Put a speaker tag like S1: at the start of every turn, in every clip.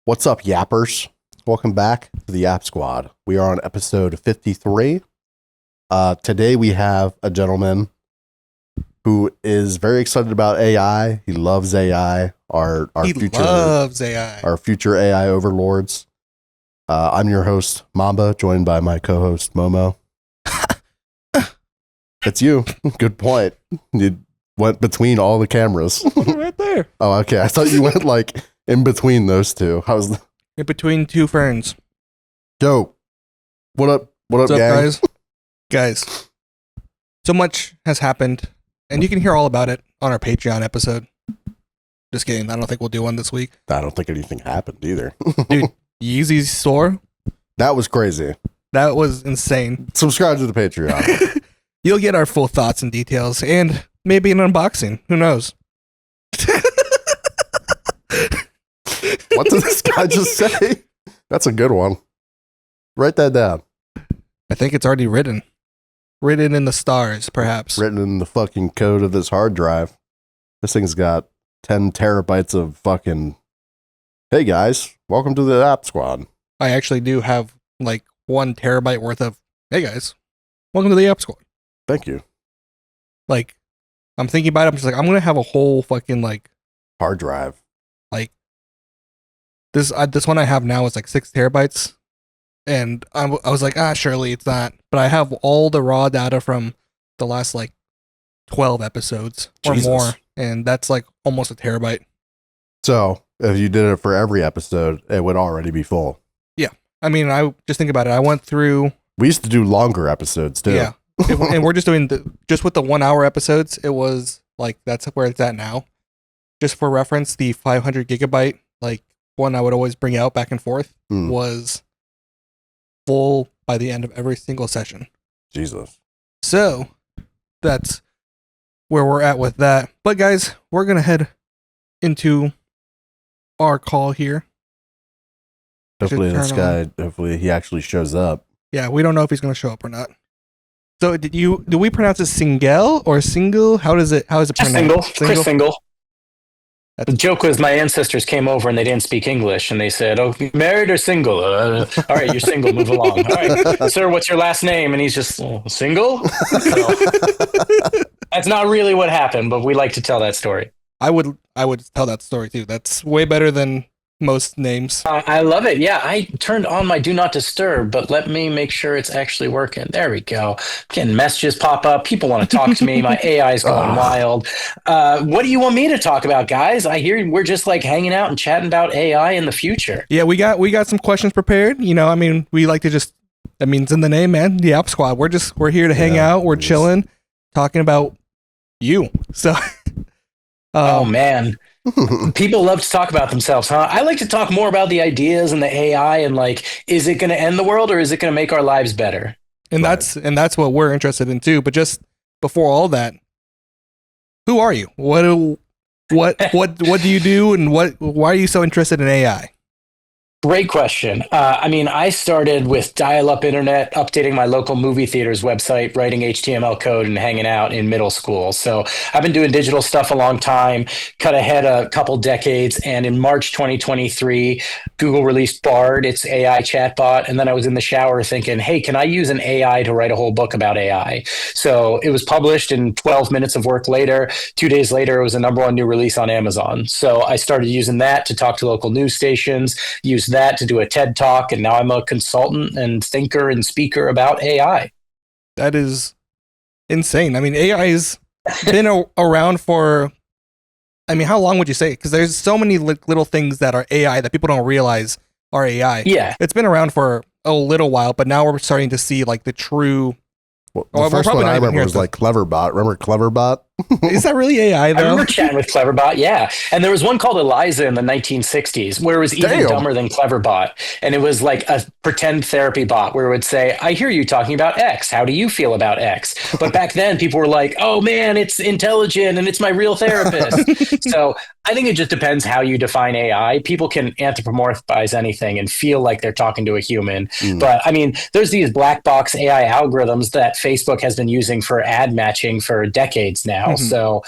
S1: What's up, yappers? Welcome back to the Yap Squad. We are on episode 53. Today we have a gentleman who is very excited about AI. He loves AI.
S2: He loves AI.
S1: Our future AI overlords. I'm your host, Mamba, joined by my co-host, Momo. It's you. Good point. You went between all the cameras.
S2: Right there.
S1: Oh, okay. I thought you went like in between those two. How's
S2: in between two ferns?
S1: Yo, what up? What up, gang?
S2: Guys, so much has happened, and you can hear all about it on our Patreon episode. Just kidding. I don't think we'll do one this week.
S1: I don't think anything happened either.
S2: Dude, Yeezy's store?
S1: That was crazy.
S2: That was insane.
S1: Subscribe to the Patreon.
S2: You'll get our full thoughts and details, and maybe an unboxing. Who knows?
S1: What did this guy just say? That's a good one. Write that down.
S2: I think it's already written. Written in the stars, perhaps.
S1: Written in the fucking code of this hard drive. This thing's got 10 terabytes of fucking... Hey guys, welcome to the App Squad.
S2: I actually do have like 1 terabyte worth of... Hey guys, welcome to the App Squad.
S1: Thank you.
S2: Like, I'm thinking about it, I'm just like, I'm gonna have a whole fucking like...
S1: Hard drive.
S2: Like, this one I have now is like 6 terabytes. And I was like, surely it's not. But I have all the raw data from the last like 12 episodes or
S1: Jesus.
S2: more. And that's like almost a terabyte.
S1: So, if you did it for every episode, it would already be full.
S2: Yeah. I mean, I just think about it. I went through...
S1: We used to do longer episodes too.
S2: Yeah. And we're just doing... just with the 1 hour episodes, it was like, that's where it's at now. Just for reference, the 500 gigabyte, like one I would always bring out back and forth was full by the end of every single session.
S1: Jesus.
S2: So that's where we're at with that. But guys, we're going to head into our call here.
S1: Hopefully this guy, hopefully he actually shows up.
S2: Yeah, we don't know if he's going to show up or not. So do we pronounce it Singel or Singel? How is it pronounced?
S3: Singel. Chris Singel. The joke was my ancestors came over and they didn't speak English and they said, "Oh, you married or single? All right, you're single. Move along. All right, sir, what's your last name?" And he's just single. So, that's not really what happened, but we like to tell that story.
S2: I would tell that story too. That's way better than most names.
S3: I love it. Yeah, I turned on my do not disturb, but let me make sure it's actually working. There we go. Getting messages pop up. People want to talk to me. My AI is going wild. What do you want me to talk about, guys? I hear we're just like hanging out and chatting about AI in the future.
S2: Yeah, we got some questions prepared. You know, I mean, we like to just, I mean, it's in the name, man. The App Squad. We're here to hang out. We're chilling, talking about you. So,
S3: oh man. People love to talk about themselves, huh? I like to talk more about the ideas and the AI and like, is it going to end the world or is it going to make our lives better?
S2: And that's what we're interested in too. But just before all that, who are you? What do you do? And why are you so interested in AI?
S3: Great question. I mean, I started with dial-up internet, updating my local movie theater's website, writing HTML code, and hanging out in middle school. So I've been doing digital stuff a long time, cut ahead a couple decades, and in March 2023, Google released Bard, its AI chatbot, and then I was in the shower thinking, hey, can I use an AI to write a whole book about AI? So it was published in 12 minutes of work later. 2 days later, it was a #1 new release on Amazon. So I started using that to talk to local news stations, use that to do a TED Talk, and now I'm a consultant and thinker and speaker about AI.
S2: That is insane. I mean, AI has been around for, I mean, how long would you say? Because there's so many little things that are AI that people don't realize are AI.
S3: Yeah.
S2: It's been around for a little while, but now we're starting to see like the true...
S1: Well, the first one I remember was like Cleverbot. Remember Cleverbot?
S2: Is that really AI though?
S3: I remember chatting with Cleverbot, yeah. And there was one called Eliza in the 1960s where it was even dumber than Cleverbot. And it was like a pretend therapy bot where it would say, I hear you talking about X. How do you feel about X? But back then people were like, oh man, it's intelligent and it's my real therapist. So I think it just depends how you define AI. People can anthropomorphize anything and feel like they're talking to a human. But I mean, there's these black box AI algorithms that Facebook has been using for ad matching for decades now. So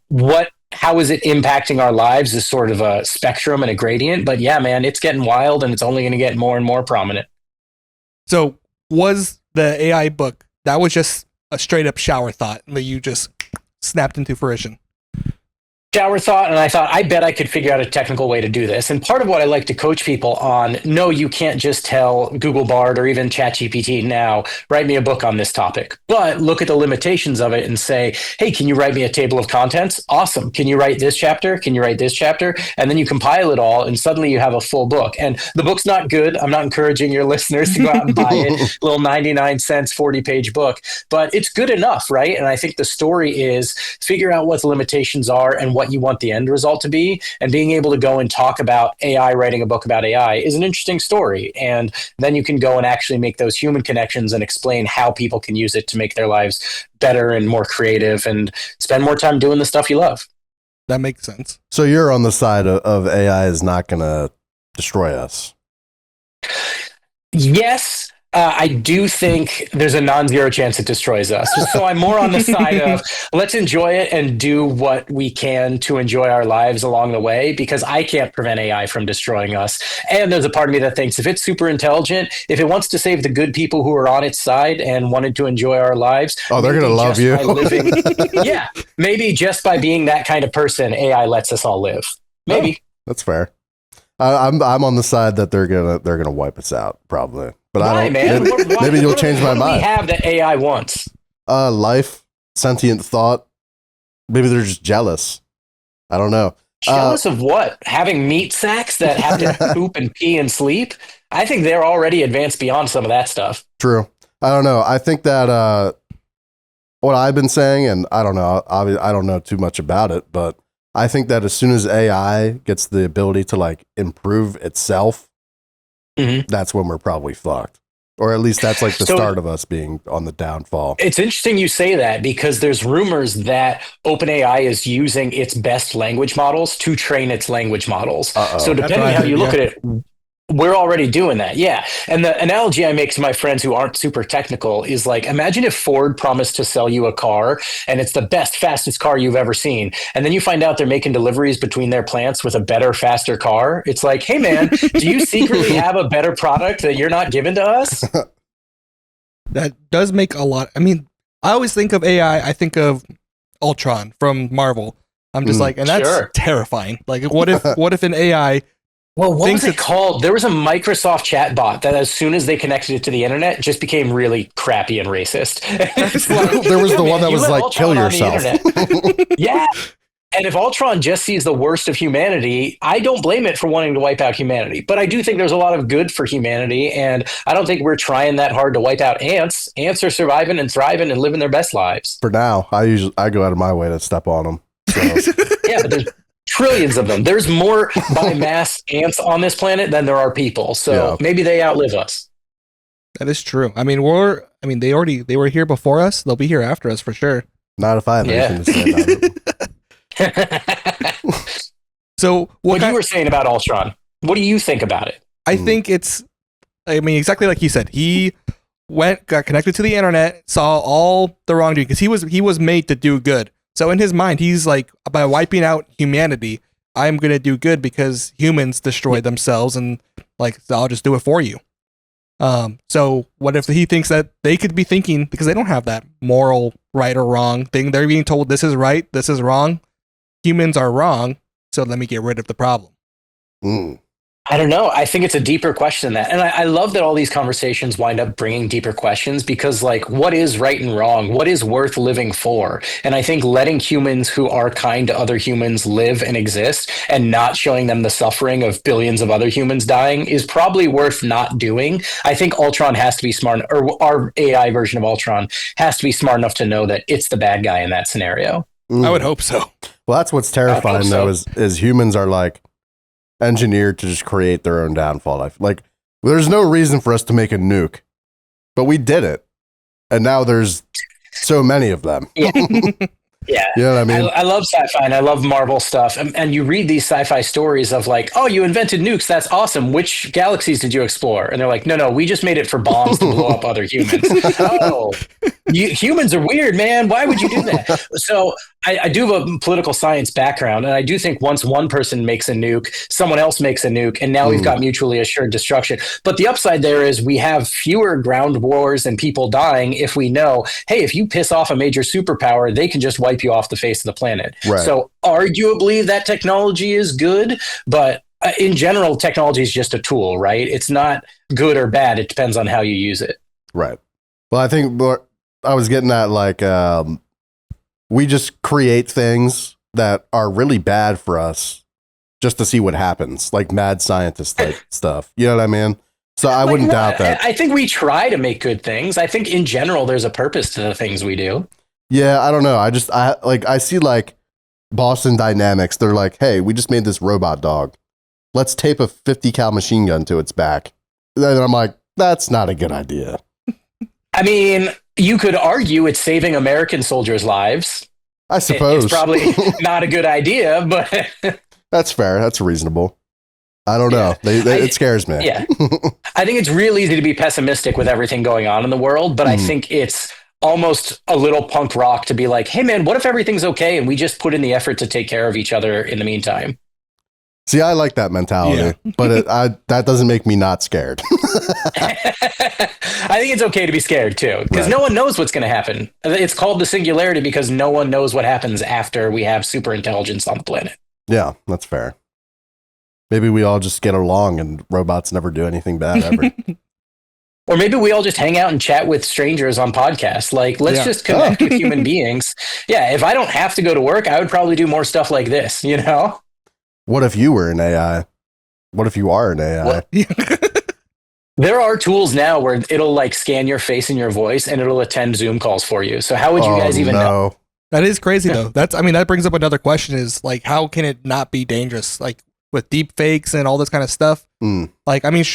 S3: what how is it impacting our lives is sort of a spectrum and a gradient. But yeah, man, it's getting wild, and it's only going to get more and more prominent.
S2: So was the AI book, that was just a straight up shower thought that you just snapped into fruition?
S3: Shower thought, and I thought, I bet I could figure out a technical way to do this. And part of what I like to coach people on, no, you can't just tell Google Bard or even ChatGPT now, write me a book on this topic. But look at the limitations of it and say, hey, can you write me a table of contents? Awesome. Can you write this chapter? Can you write this chapter? And then you compile it all, and suddenly you have a full book. And the book's not good. I'm not encouraging your listeners to go out and buy it. Little 99 cents, 40-page book. But it's good enough, right? And I think the story is figure out what the limitations are and what you want the end result to be, and being able to go and talk about AI, writing a book about AI is an interesting story. And then you can go and actually make those human connections and explain how people can use it to make their lives better and more creative and spend more time doing the stuff you love.
S2: That makes sense.
S1: So you're on the side of AI is not going to destroy us.
S3: Yes. I do think there's a non-zero chance it destroys us. So I'm more on the side of let's enjoy it and do what we can to enjoy our lives along the way, because I can't prevent AI from destroying us. And there's a part of me that thinks if it's super intelligent, if it wants to save the good people who are on its side and wanted to enjoy our lives,
S1: oh, they're going to love you.
S3: Yeah, maybe just by being that kind of person, AI lets us all live. Maybe.
S1: Oh, that's fair. I'm on the side that they're gonna wipe us out probably. But
S3: why,
S1: I don't,
S3: man?
S1: Maybe you'll change my mind.
S3: What do we have that AI wants?
S1: Life, sentient thought. Maybe they're just jealous. I don't know.
S3: Jealous of what? Having meat sacks that have to poop and pee and sleep? I think they're already advanced beyond some of that stuff.
S1: True. I don't know. I think that what I've been saying, and I don't know, I don't know too much about it, but I think that as soon as AI gets the ability to like improve itself, that's when we're probably fucked. Or at least that's like the start of us being on the downfall.
S3: It's interesting you say that, because there's rumors that OpenAI is using its best language models to train its language models. So depending on how you look at it, we're already doing that. Yeah. And the analogy I make to my friends who aren't super technical is like, imagine if Ford promised to sell you a car and it's the best, fastest car you've ever seen. And then you find out they're making deliveries between their plants with a better, faster car. It's like, hey man, do you secretly have a better product that you're not giving to us?
S2: That does make a lot. I mean, I always think of AI, I think of Ultron from Marvel. I'm just like, and that's terrifying. Like, what if an AI...
S3: Well, what was it called? There was a Microsoft chatbot that as soon as they connected it to the internet, just became really crappy and racist.
S1: Like, there was the one that was like, kill yourself.
S3: Yeah. And if Ultron just sees the worst of humanity, I don't blame it for wanting to wipe out humanity. But I do think there's a lot of good for humanity. And I don't think we're trying that hard to wipe out ants. Ants are surviving and thriving and living their best lives.
S1: For now, I go out of my way to step on them. So.
S3: Yeah, but there's trillions of them. There's more by mass ants on this planet than there are people. So maybe they outlive us.
S2: That is true. I mean, they were here before us. They'll be here after us for sure.
S1: Not if I have anything to say about it.
S3: So what you were saying about Ultron, what do you think about it?
S2: I think exactly like he said. He got connected to the internet, saw all the wrongdoing, because he was made to do good. So in his mind, he's like, by wiping out humanity, I'm gonna do good because humans destroyed themselves, and like, so I'll just do it for you. So what if he thinks that they could be thinking, because they don't have that moral right or wrong thing, they're being told this is right, this is wrong, humans are wrong, so let me get rid of the problem.
S3: I don't know. I think it's a deeper question than that. And I love that all these conversations wind up bringing deeper questions, because like, what is right and wrong? What is worth living for? And I think letting humans who are kind to other humans live and exist, and not showing them the suffering of billions of other humans dying, is probably worth not doing. I think Ultron has to be smart, or our AI version of Ultron has to be smart enough to know that it's the bad guy in that scenario.
S2: I would hope so.
S1: Well, that's what's terrifying though, is humans are like engineered to just create their own downfall. Like, there's no reason for us to make a nuke, but we did it, and now there's so many of them.
S3: Yeah. Yeah.
S1: You know what I mean?
S3: I love sci-fi and I love Marvel stuff. And you read these sci-fi stories of like, oh, you invented nukes. That's awesome. Which galaxies did you explore? And they're like, no, we just made it for bombs to blow up other humans. Oh, humans are weird, man. Why would you do that? So I do have a political science background, and I do think once one person makes a nuke, someone else makes a nuke, and now we've got mutually assured destruction. But the upside there is we have fewer ground wars and people dying if we know, hey, if you piss off a major superpower, they can just wipe you off the face of the planet.
S1: Right.
S3: So arguably that technology is good, but in general, technology is just a tool, right? It's not good or bad. It depends on how you use it.
S1: Right. Well, I think what I was getting at, like, we just create things that are really bad for us just to see what happens, like mad scientist type stuff. You know what I mean? So I wouldn't doubt that.
S3: I think we try to make good things. I think in general, there's a purpose to the things we do.
S1: Yeah, I don't know. I see like Boston Dynamics. They're like, hey, we just made this robot dog. Let's tape a 50 cal machine gun to its back. Then I'm like, that's not a good idea.
S3: I mean, you could argue it's saving American soldiers' lives.
S1: I suppose.
S3: It's probably not a good idea, but
S1: that's fair. That's reasonable. I don't know. It scares me.
S3: Yeah. I think it's real easy to be pessimistic with everything going on in the world, but I think it's almost a little punk rock to be like, hey, man, what if everything's okay and we just put in the effort to take care of each other in the meantime?
S1: See, I like that mentality, but that doesn't make me not scared.
S3: I think it's okay to be scared too, because no one knows what's going to happen. It's called the singularity because no one knows what happens after we have super intelligence on the planet.
S1: Yeah, that's fair. Maybe we all just get along and robots never do anything bad ever.
S3: Or maybe we all just hang out and chat with strangers on podcasts. Like, let's just connect with human beings. Yeah, if I don't have to go to work, I would probably do more stuff like this, you know?
S1: What if you were an AI? What if you are an AI?
S3: There are tools now where it'll like scan your face and your voice and it'll attend Zoom calls for you. So how would you guys even know?
S2: That is crazy though. That brings up another question is like, how can it not be dangerous? Like with deep fakes and all this kind of stuff. Like, I mean,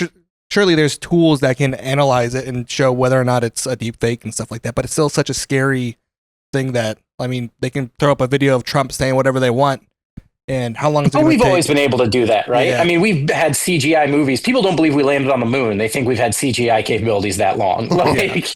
S2: surely there's tools that can analyze it and show whether or not it's a deep fake and stuff like that. But it's still such a scary thing that, I mean, they can throw up a video of Trump saying whatever they want. And how long is it going to take?
S3: We've always been able to do that, right?
S2: Yeah.
S3: I mean, we've had CGI movies. People don't believe we landed on the moon. They think we've had CGI capabilities that long. Like,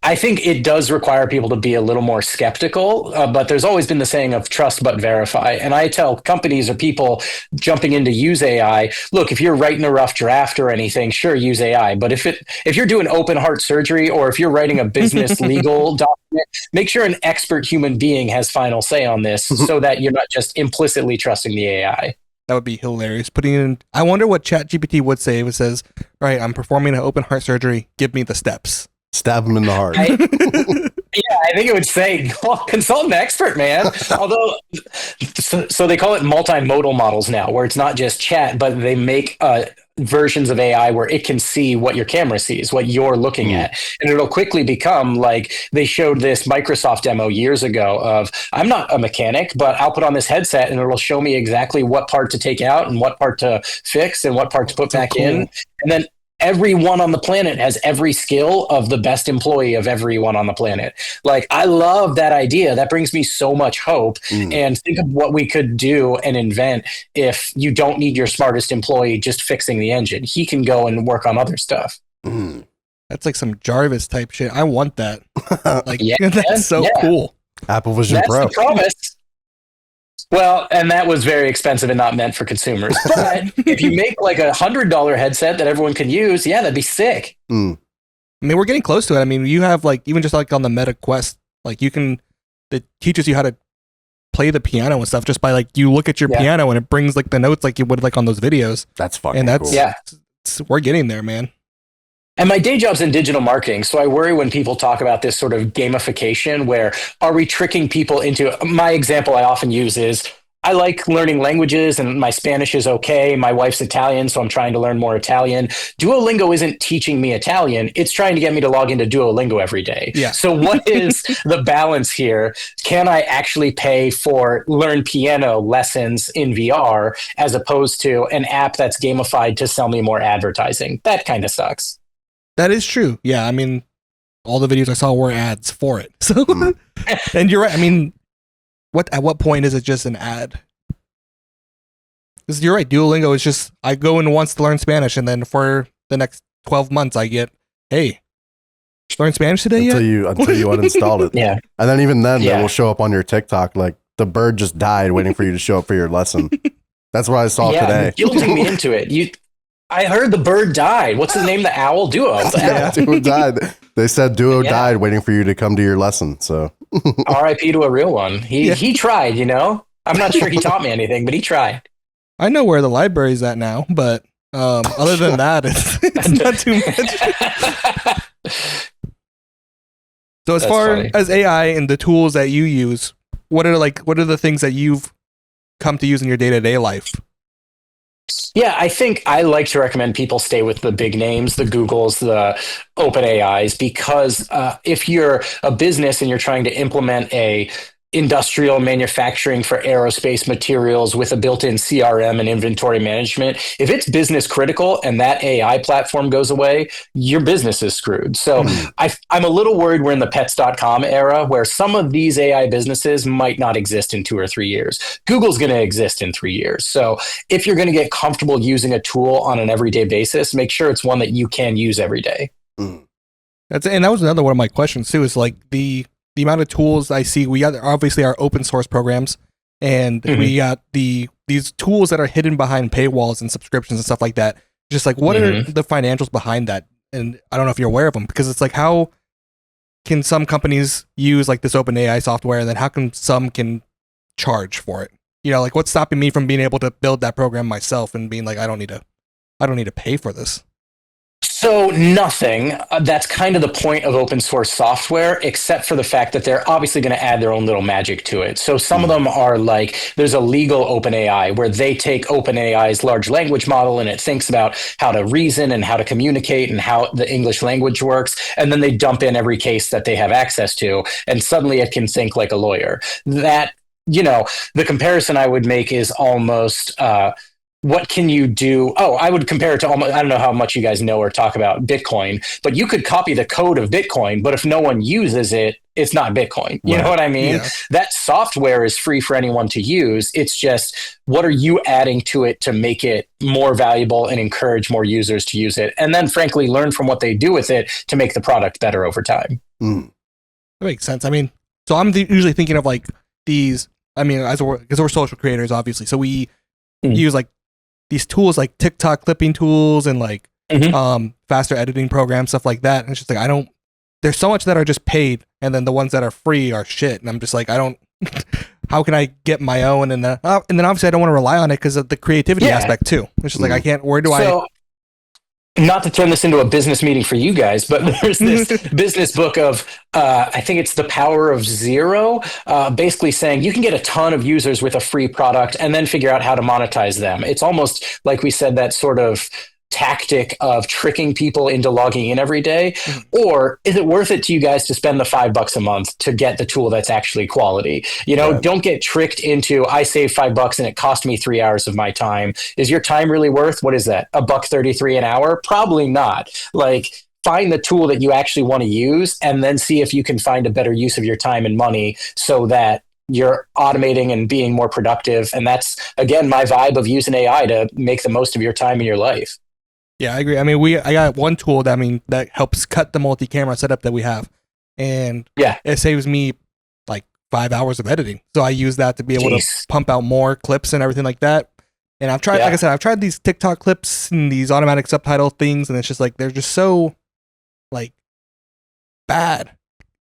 S3: I think it does require people to be a little more skeptical, but there's always been the saying of trust but verify. And I tell companies or people jumping in to use AI, look, if you're writing a rough draft or anything, sure, use AI. But if you're doing open heart surgery or if you're writing a business legal document, make sure an expert human being has final say on this so that you're not just implicitly trusting the AI.
S2: That would be hilarious. Putting in, I wonder what ChatGPT would say if it says, "All right, I'm performing an open heart surgery. Give me the steps."
S1: Stab him in the heart.
S3: I think it would say, consult an expert, man. Although, so they call it multimodal models now, where it's not just chat, but they make versions of AI where it can see what your camera sees, what you're looking at. And it'll quickly become like they showed this Microsoft demo years ago of, I'm not a mechanic, but I'll put on this headset and it'll show me exactly what part to take out and what part to fix and what part to put back in. And then everyone on the planet has every skill of the best employee of everyone on the planet. Like, I love that idea. That brings me so much hope. And think of what we could do and invent if you don't need your smartest employee just fixing the engine. He can go and work on other stuff.
S2: That's like some Jarvis type shit. I want that. Like, that's so cool.
S1: Apple Vision
S3: That's
S1: Pro.
S3: the promise. Well, and that was very expensive and not meant for consumers. But if you make like $100 headset that everyone can use, that'd be sick.
S2: I mean, we're getting close to it. I mean, you have like, even just like on the Meta Quest, like it teaches you how to play the piano and stuff just by like, you look at your piano and it brings like the notes like you would like on those videos.
S1: That's fucking cool.
S2: We're getting there, man.
S3: And my day job's in digital marketing, so I worry when people talk about this sort of gamification where are we tricking people into, my example I often use is, I like learning languages and my Spanish is okay. My wife's Italian, so I'm trying to learn more Italian. Duolingo isn't teaching me Italian. It's trying to get me to log into Duolingo every day.
S2: Yeah.
S3: So what is the balance here? Can I actually pay for learn piano lessons in VR as opposed to an app that's gamified to sell me more advertising? That kind of sucks.
S2: That is true. Yeah, I mean, all the videos I saw were ads for it. So, and you're right. I mean, at what point is it just an ad? Because you're right. Duolingo is just, I go in once to learn Spanish, and then for the next 12 months, I get, hey, learn Spanish today
S1: until
S2: yet?
S1: you uninstalled it.
S3: Yeah.
S1: And then even then,
S3: Yeah.
S1: it will show up on your TikTok like the bird just died waiting for you to show up for your lesson. That's what I saw today.
S3: Guilting me into it. I heard the bird died. What's his name? The owl? Duo. The
S1: Yeah,
S3: owl.
S1: Duo died. They said Duo
S3: Yeah.
S1: died waiting for you to come to your lesson. So
S3: R.I.P. to a real one. He tried, you know? I'm not sure he taught me anything, but he tried.
S2: I know where the library's at now, but other than that, it's not too much. So as
S3: That's
S2: far
S3: funny.
S2: as AI and the tools that you use, what are the things that you've come to use in your day-to-day life?
S3: Yeah, I think I like to recommend people stay with the big names, the Googles, the open AIs, because if you're a business and you're trying to implement a industrial manufacturing for aerospace materials with a built-in CRM and inventory management, if it's business critical and that AI platform goes away, your business is screwed. So I'm a little worried we're in the pets.com era where some of these AI businesses might not exist in 2 or 3 years. Google's going to exist in 3 years. So if you're going to get comfortable using a tool on an everyday basis, make sure it's one that you can use every day.
S2: And that was another one of my questions too, is like the amount of tools I see. We got obviously our open source programs, and we got these tools that are hidden behind paywalls and subscriptions and stuff like that. Just like, what are the financials behind that? And I don't know if you're aware of them, because it's like, how can some companies use like this open AI software, and then how can some can charge for it? You know, like what's stopping me from being able to build that program myself and being like, I don't need to pay for this.
S3: So nothing. That's kind of the point of open source software, except for the fact that they're obviously going to add their own little magic to it. So some of them are like, there's a legal OpenAI where they take OpenAI's large language model and it thinks about how to reason and how to communicate and how the English language works. And then they dump in every case that they have access to, and suddenly it can think like a lawyer. That, you know, the comparison I would make is almost, what can you do? Oh, I would compare it to almost, I don't know how much you guys know or talk about Bitcoin, but you could copy the code of Bitcoin, but if no one uses it, it's not Bitcoin. You know what I mean?
S2: Yeah.
S3: That software is free for anyone to use. It's just, what are you adding to it to make it more valuable and encourage more users to use it? And then frankly, learn from what they do with it to make the product better over time.
S2: That makes sense. I mean, so I'm usually thinking of like these, I mean, because we're social creators, obviously. So we use like these tools like TikTok clipping tools and like faster editing programs, stuff like that. And it's just like, there's so much that are just paid, and then the ones that are free are shit. And I'm just like, how can I get my own? And then obviously I don't want to rely on it because of the creativity aspect too. It's just like, I can't, not
S3: to turn this into a business meeting for you guys, but there's this business book of, I think it's The Power of Zero, basically saying you can get a ton of users with a free product and then figure out how to monetize them. It's almost like we said, that sort of tactic of tricking people into logging in every day. Or is it worth it to you guys to spend the $5 a month to get the tool that's actually quality? You know, don't get tricked into, I saved $5 and it cost me 3 hours of my time. Is your time really worth, what is that, $1.33 an hour? Probably not. Like, find the tool that you actually want to use and then see if you can find a better use of your time and money so that you're automating and being more productive. And that's, again, my vibe of using AI to make the most of your time in your life.
S2: Yeah, I agree. I mean, I got one tool that helps cut the multi-camera setup that we have, and it saves me like 5 hours of editing. So I use that to be able to pump out more clips and everything like that. And I've tried, like I said, I've tried these TikTok clips and these automatic subtitle things, and it's just like, they're just so like bad.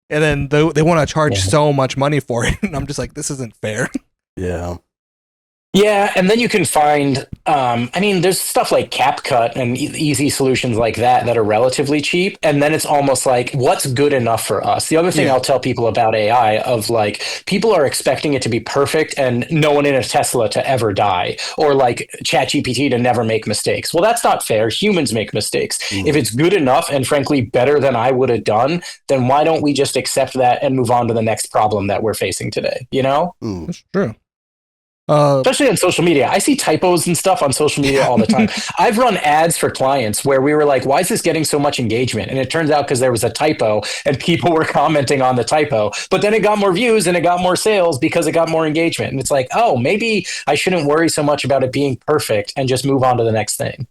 S2: And then they want to charge so much money for it, and I'm just like, this isn't fair.
S3: Yeah, and then you can find, I mean, there's stuff like CapCut and easy solutions like that are relatively cheap. And then it's almost like, what's good enough for us? The other thing I'll tell people about AI of like, people are expecting it to be perfect and no one in a Tesla to ever die, or like ChatGPT to never make mistakes. Well, that's not fair. Humans make mistakes. If it's good enough and frankly better than I would have done, then why don't we just accept that and move on to the next problem that we're facing today? You know?
S2: That's true.
S3: Especially on social media. I see typos and stuff on social media all the time. I've run ads for clients where we were like, why is this getting so much engagement? And it turns out because there was a typo and people were commenting on the typo, but then it got more views and it got more sales because it got more engagement. And it's like, oh, maybe I shouldn't worry so much about it being perfect and just move on to the next thing.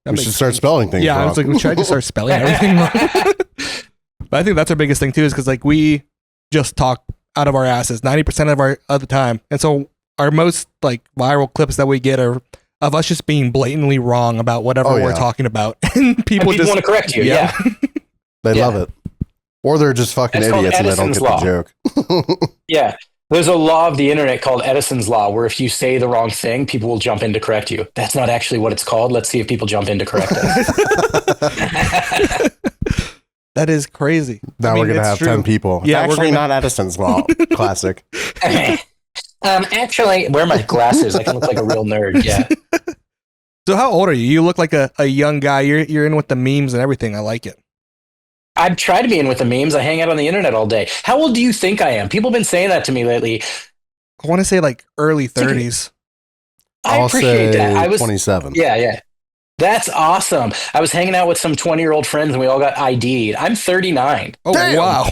S1: We should start spelling things wrong.
S2: I was like, should I just start spelling everything wrong? But I think that's our biggest thing too, is because like we just talk out of our asses 90% of the time, and so our most like viral clips that we get are of us just being blatantly wrong about whatever we're talking about, and people just
S3: want to correct you. Yeah,
S1: they love it, or they're just fucking idiots and they don't get the joke.
S3: Yeah. There's a law of the internet called Edison's Law, where if you say the wrong thing, people will jump in to correct you. That's not actually what it's called. Let's see if people jump in to correct us.
S2: That is crazy.
S1: Now we're going to have 10 people.
S2: Yeah,
S1: it's actually not Edison's Law. Classic.
S3: Actually, where are my glasses? I can look like a real nerd. Yeah.
S2: So how old are you? You look like a young guy. You're in with the memes and everything. I like it.
S3: I've tried to be in with the memes. I hang out on the internet all day. How old do you think I am? People have been saying that to me lately.
S2: I want to say like early 30s.
S3: I appreciate that. I was
S1: 27.
S3: Yeah. That's awesome. I was hanging out with some 20-year-old friends and we all got ID'd. I'm 39.
S2: Oh, damn. Wow.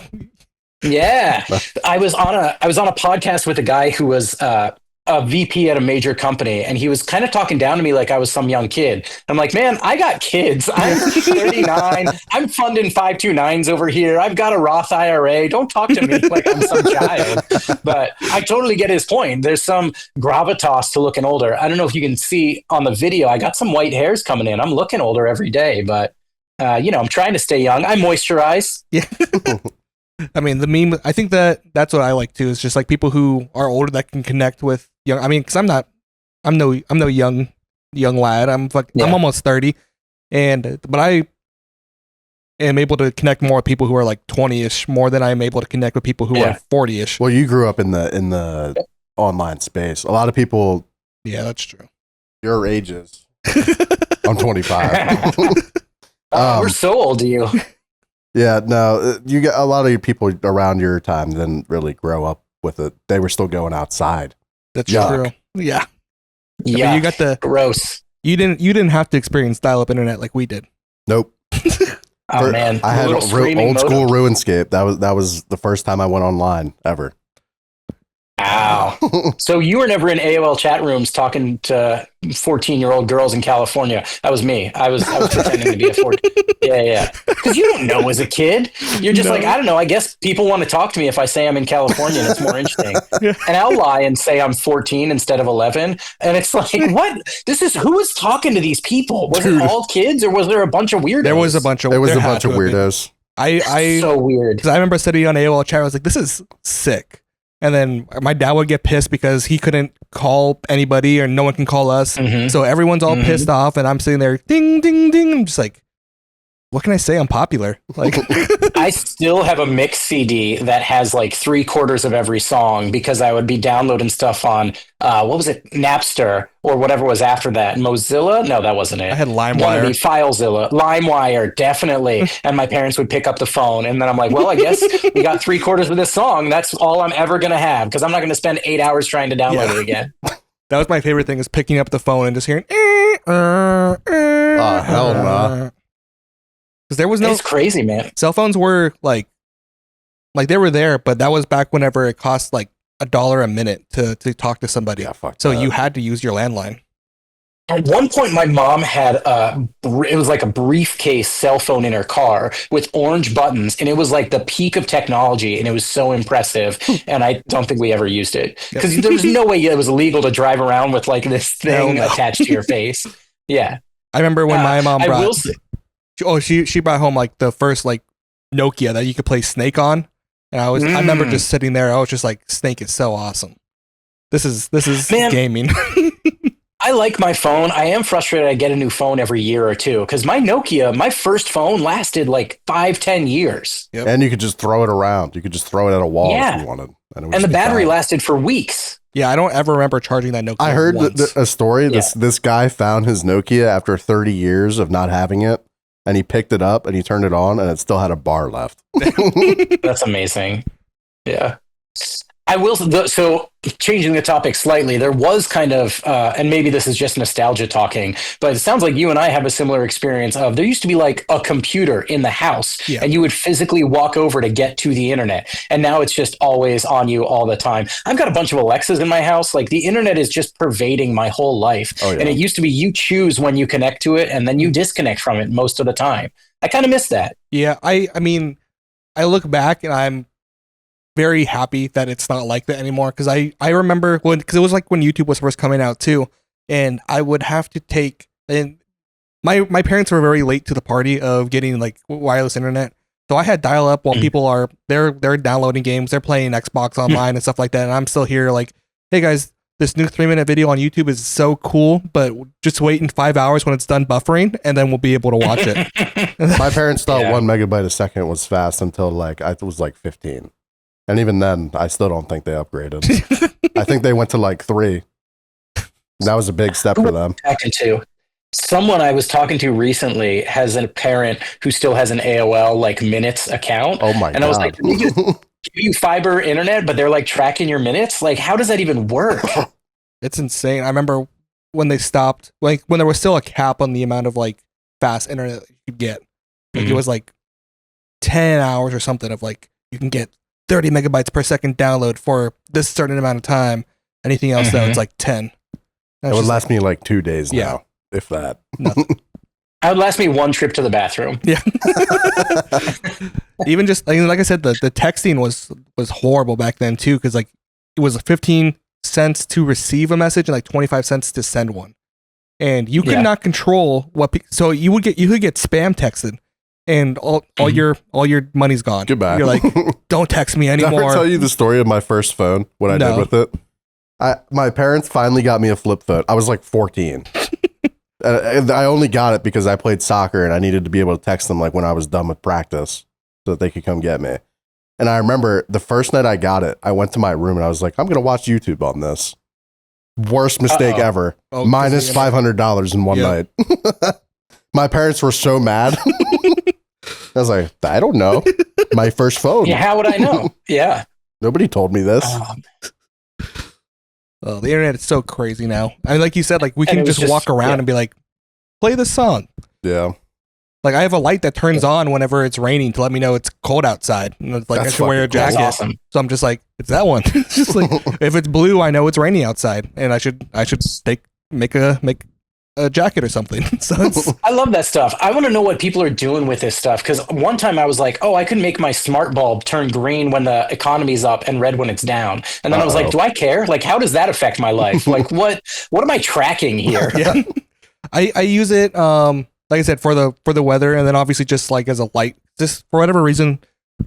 S3: Yeah. I was on a podcast with a guy who was a VP at a major company, and he was kind of talking down to me like I was some young kid. I'm like, man, I got kids. I'm 39. I'm funding 529s over here. I've got a Roth IRA. Don't talk to me like I'm some child. But I totally get his point. There's some gravitas to looking older. I don't know if you can see on the video, I got some white hairs coming in. I'm looking older every day, but I'm trying to stay young. I moisturize.
S2: Yeah. I mean, the meme, I think that's what I like too, is just like people who are older that can connect with young. I mean, because I'm no young lad. I'm almost 30, but I am able to connect more with people who are like 20ish more than I'm able to connect with people who are 40ish.
S1: Well, you grew up in the online space. A lot of people.
S2: Yeah, that's true.
S1: Your ages. I'm 25.
S3: We're so old to you.
S1: Yeah, no, you get a lot of your people around your time didn't really grow up with it. They were still going outside.
S2: That's true. Yeah.
S3: Yeah.
S2: I mean, you got the
S3: gross.
S2: You didn't have to experience dial-up internet like we did.
S1: Nope.
S3: Oh man,
S1: I had old school RuneScape. That was the first time I went online ever.
S3: Ow. So you were never in AOL chat rooms talking to 14-year-old girls in California. That was me. I was pretending to be a 14. Yeah. Because you don't know as a kid. You're just like, I don't know. I guess people want to talk to me if I say I'm in California and it's more interesting. And I'll lie and say I'm 14 instead of 11. And it's like, what? Who is talking to these people? Was it all kids or was there a bunch of weirdos?
S2: There was a bunch of
S1: weirdos.
S2: I
S3: so weird.
S2: Because I remember sitting on AOL chat. I was like, this is sick. And then my dad would get pissed because he couldn't call anybody or no one can call us. Mm-hmm. So everyone's all pissed off and I'm sitting there, ding, ding, ding. I'm just like, what can I say? I'm popular. Like,
S3: I still have a mix CD that has like 3/4 of every song because I would be downloading stuff on, what was it? Napster or whatever was after that. Mozilla? No, that wasn't it.
S2: I had LimeWire.
S3: FileZilla. LimeWire, definitely. And my parents would pick up the phone. And then I'm like, well, I guess we got 3/4 of this song. That's all I'm ever going to have because I'm not going to spend 8 hours trying to download it again.
S2: That was my favorite thing, is picking up the phone and just hearing,
S1: hell no.
S2: Because there was no.
S3: It's crazy, man.
S2: Cell phones were like they were there, but that was back whenever it cost like $1 a minute to talk to somebody.
S1: Yeah, fuck
S2: so
S1: that.
S2: you had to use your landline.
S3: At one point, my mom had it was like a briefcase cell phone in her car with orange buttons, and it was like the peak of technology, and it was so impressive. And I don't think we ever used it because there was no way it was illegal to drive around with like this thing attached to your face. Yeah,
S2: I remember when my mom brought. She brought home like the first like Nokia that you could play Snake on, and I remember just sitting there. I was just like, Snake is so awesome. This is gaming.
S3: I like my phone. I am frustrated I get a new phone every year or two because my Nokia, my first phone lasted like 5-10 years.
S1: Yep. And you could just throw it around. You could just throw it at a wall if you wanted.
S3: And the battery lasted for weeks.
S2: Yeah, I don't ever remember charging that Nokia.
S1: I heard a story. This guy found his Nokia after 30 years of not having it. And he picked it up and he turned it on and it still had a bar left.
S3: That's amazing. Yeah. I will. So changing the topic slightly, there was kind of, and maybe this is just nostalgia talking, but it sounds like you and I have a similar experience of there used to be like a computer in the house and you would physically walk over to get to the internet. And now it's just always on you all the time. I've got a bunch of Alexas in my house. Like the internet is just pervading my whole life. Oh, yeah. And it used to be you choose when you connect to it and then you disconnect from it most of the time. I kind of miss that.
S2: Yeah. I mean, I look back and I'm very happy that it's not like that anymore. Because I remember because it was like when YouTube was first coming out too, and I would have to take and my parents were very late to the party of getting like wireless internet. So I had dial up while people are they're downloading games, they're playing Xbox online and stuff like that, and I'm still here like, hey guys, this new 3-minute video on YouTube is so cool, but just wait in 5 hours when it's done buffering, and then we'll be able to watch it.
S1: My parents thought 1 megabyte a second was fast until like I was like 15, and even then, I still don't think they upgraded. I think they went to like 3. That was a big step for them.
S3: Someone I was talking to recently has a parent who still has an AOL like minutes account.
S1: Oh my god!
S3: And I was like, "Can we just give you fiber internet, but they're like tracking your minutes? Like, how does that even work?"
S2: It's insane. I remember when they stopped, like when there was still a cap on the amount of like fast internet that you could get. Like it was like 10 hours or something of like you can get 30 megabytes per second download for this certain amount of time. Anything else though, it's like 10.
S1: It would last me like 2 days now. If that.
S2: Nothing.
S3: It would last me one trip to the bathroom.
S2: Yeah. Even just like I said, the texting was horrible back then too, because like it was 15 cents to receive a message and like 25 cents to send one, and you could not control what. So you could get spam texted, and all your money's gone.
S1: Goodbye.
S2: You're like, don't text me anymore.
S1: Did I ever tell you the story of my first phone? What I did with it? My parents finally got me a flip phone. I was like 14. I only got it because I played soccer and I needed to be able to text them like when I was done with practice so that they could come get me. And I remember the first night I got it, I went to my room and I was like, I'm going to watch YouTube on this. Worst mistake ever. Minus $500 in one night. My parents were so mad. I was like, I don't know. My first phone.
S3: Yeah, how would I know? Yeah.
S1: Nobody told me this.
S2: Oh, the internet is so crazy now. I mean, like you said, like we can just walk around and be like, play this song.
S1: Yeah.
S2: Like I have a light that turns on whenever it's raining to let me know it's cold outside. And it's like I should wear a jacket.
S3: Awesome.
S2: So I'm just like, it's that one. It's just like if it's blue, I know it's raining outside, and I should make a jacket or something. So
S3: I love that stuff. I want to know what people are doing with this stuff, because one time I was like, oh, I can make my smart bulb turn green when the economy's up and red when it's down. And then I was like, do I care? Like, how does that affect my life? Like, what am I tracking here?
S2: Yeah. I use it, like I said, for the weather, and then obviously just like as a light. Just for whatever reason,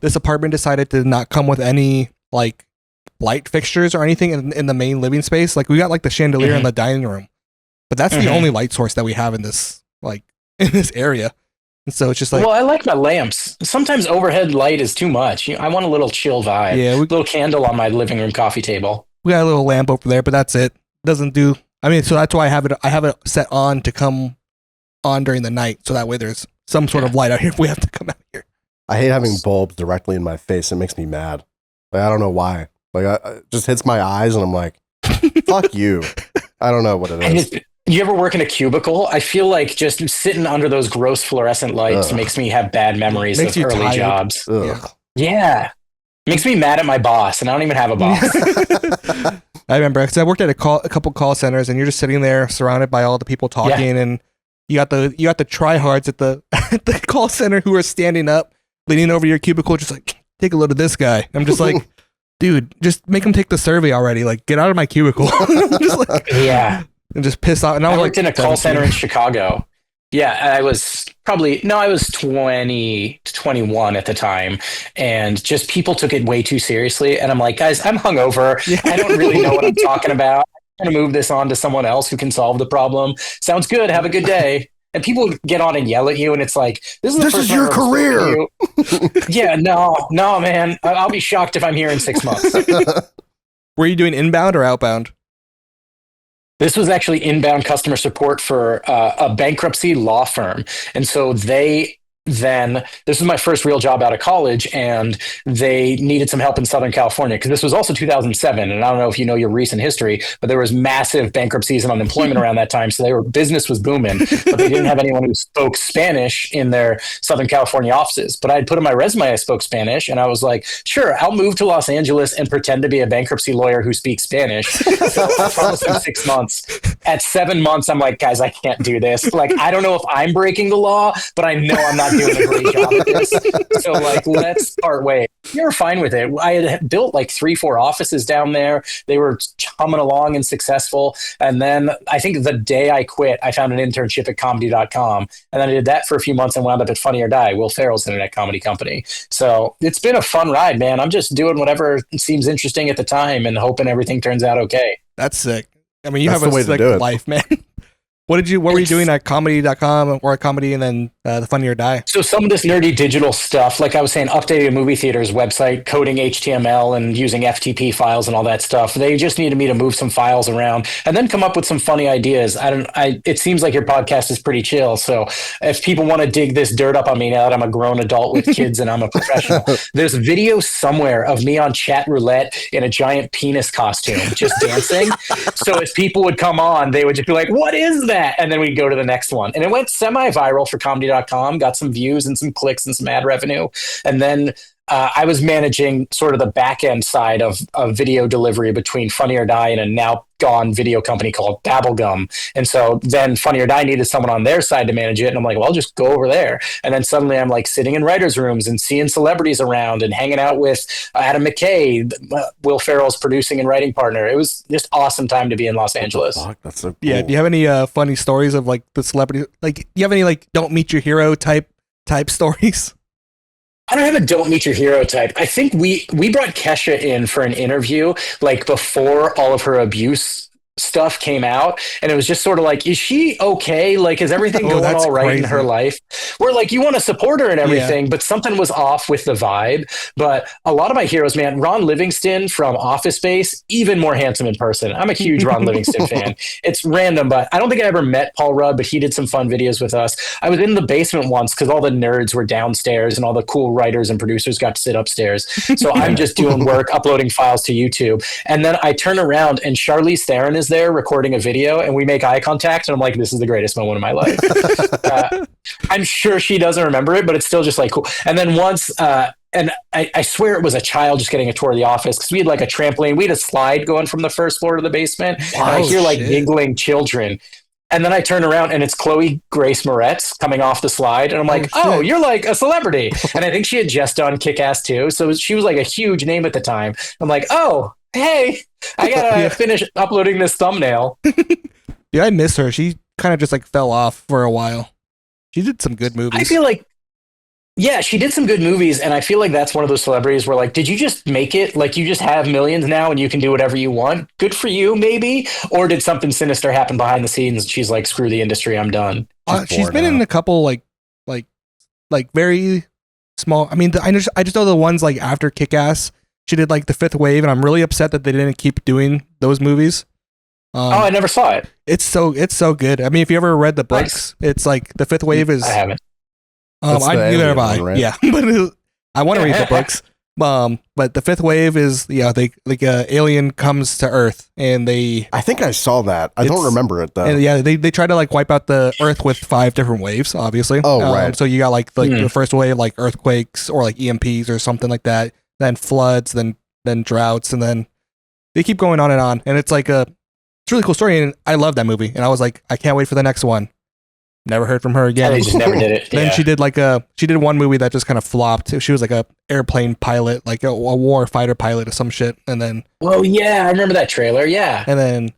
S2: this apartment decided to not come with any like light fixtures or anything in the main living space. Like we got like the chandelier in the dining room. But that's the only light source that we have in this area. And so it's just like,
S3: well, I like my lamps. Sometimes overhead light is too much. I want a little chill vibe.
S2: Yeah,
S3: little candle on my living room coffee table.
S2: We got a little lamp over there, but that's it. Doesn't do. I mean, so that's why I have it set on to come on during the night, so that way there's some sort of light out here if we have to come out here.
S1: I hate having bulbs directly in my face. It makes me mad. Like I don't know why. Like it just hits my eyes, and I'm like, fuck you. I don't know what it is.
S3: You ever work in a cubicle? I feel like just sitting under those gross fluorescent lights makes me have bad memories of early
S2: tired.
S3: jobs.
S2: Yeah.
S3: Makes me mad at my boss, and I don't even have a boss.
S2: I remember because I worked at a couple call centers, and you're just sitting there surrounded by all the people talking, and you got the tryhards at the at the call center who are standing up, leaning over your cubicle, just like, take a look at this guy. I'm just like, dude, just make him take the survey already. Like, get out of my cubicle. Just like, and just piss off. And
S3: I worked in a call center in Chicago. Yeah, I was 20 to 21 at the time, and just people took it way too seriously. And I'm like, guys, I'm hungover. I don't really know what I'm talking about. I'm going to move this on to someone else who can solve the problem. Sounds good. Have a good day. And people get on and yell at you, and it's like, this is
S1: your career.
S3: Yeah, no, man. I'll be shocked if I'm here in 6 months.
S2: Were you doing inbound or outbound?
S3: This was actually inbound customer support for a bankruptcy law firm. And so this was my first real job out of college, and they needed some help in Southern California, because this was also 2007. And I don't know if you know your recent history, but there was massive bankruptcies and unemployment around that time. So business was booming, but they didn't have anyone who spoke Spanish in their Southern California offices. But I'd put in my resume I spoke Spanish, and I was like, sure, I'll move to Los Angeles and pretend to be a bankruptcy lawyer who speaks Spanish. So I promised them 6 months. At 7 months, I'm like, guys, I can't do this. Like, I don't know if I'm breaking the law, but I know I'm not doing a great job at this. So like, let's part ways. We were fine with it. I had built like 3-4 offices down there. They were humming along and successful. And then I think the day I quit, I found an internship at comedy.com. And then I did that for a few months and wound up at Funny or Die, Will Ferrell's internet comedy company. So it's been a fun ride, man. I'm just doing whatever seems interesting at the time and hoping everything turns out okay.
S2: That's sick. I mean, you
S1: That's
S2: have
S1: the way
S2: a
S1: to
S2: sick
S1: do it.
S2: life, man. What were you doing at comedy.com or at comedy and then the Funny or Die?
S3: So some of this nerdy digital stuff, like I was saying, updating a movie theater's website, coding HTML and using FTP files and all that stuff. They just needed me to move some files around and then come up with some funny ideas. It seems like your podcast is pretty chill. So if people want to dig this dirt up on me now that I'm a grown adult with kids and I'm a professional, there's video somewhere of me on chat roulette in a giant penis costume, just dancing. So if people would come on, they would just be like, what is that? And then we'd go to the next one. And it went semi-viral for comedy.com, got some views and some clicks and some ad revenue. And then I was managing sort of the back end side of video delivery between Funny or Die and a now gone video company called Babblegum. And so then Funny or Die needed someone on their side to manage it. And I'm like, well, I'll just go over there. And then suddenly I'm like sitting in writers' rooms and seeing celebrities around and hanging out with Adam McKay, Will Ferrell's producing and writing partner. It was just awesome time to be in Los Angeles.
S1: Fuck, that's so cool.
S2: Yeah. Do you have any funny stories of like the celebrity? Like, do you have any like don't meet your hero type stories?
S3: I don't have a don't meet your hero type. I think we brought Kesha in for an interview like before all of her abuse stuff came out, and it was just sort of like, is she okay? Like, is everything going all right in her life? We're like, you want to support her and everything, but something was off with the vibe. But a lot of my heroes, man, Ron Livingston from Office Space, even more handsome in person. I'm a huge Ron Livingston fan. It's random, but I don't think I ever met Paul Rudd, but he did some fun videos with us. I was in the basement once because all the nerds were downstairs and all the cool writers and producers got to sit upstairs. So I'm just doing work, uploading files to YouTube. And then I turn around and Charlize Theron is there recording a video, and we make eye contact, and I'm like, this is the greatest moment of my life. I'm sure she doesn't remember it, but it's still just like cool. And then once and I swear it was a child just getting a tour of the office because we had like a trampoline, we had a slide going from the first floor to the basement. And I hear like giggling children. And then I turn around and it's Chloe Grace Moretz coming off the slide. And I'm like, oh, you're like a celebrity. And I think she had just done Kick-Ass 2. So she was like a huge name at the time. I'm like, oh, hey, I gotta finish uploading this thumbnail.
S2: Yeah, I miss her. She kind of just like fell off for a while. She did some good movies.
S3: I feel like, yeah, she did some good movies, and I feel like that's one of those celebrities where, like, did you just make it? Like, you just have millions now, and you can do whatever you want. Good for you, maybe. Or did something sinister happen behind the scenes? And she's like, screw the industry, I'm done.
S2: She's been in a couple like very small. I mean, I just know the ones like after Kick-Ass. She did like The Fifth Wave, and I'm really upset that they didn't keep doing those movies.
S3: I never saw it.
S2: It's so good. I mean, if you ever read the books, it's like The Fifth Wave is.
S3: I haven't.
S2: Neither have I.
S1: One, right?
S2: Yeah, but I want to read the books. But The Fifth Wave is they like alien comes to Earth, and
S1: I think I saw that. I don't remember it though.
S2: And yeah, they try to like wipe out the Earth with 5 different waves, obviously.
S1: Oh, right.
S2: So you got like the first wave, like earthquakes or like EMPs or something like that. Then floods, then droughts, and then they keep going on, and it's like it's a really cool story, and I love that movie. And I was like, I can't wait for the next one. Never heard from her again.
S3: They just never did it.
S2: Then she did one movie that just kind of flopped. She was like a airplane pilot, like a war fighter pilot or some shit. And then,
S3: oh yeah, I remember that trailer. Yeah.
S2: And then,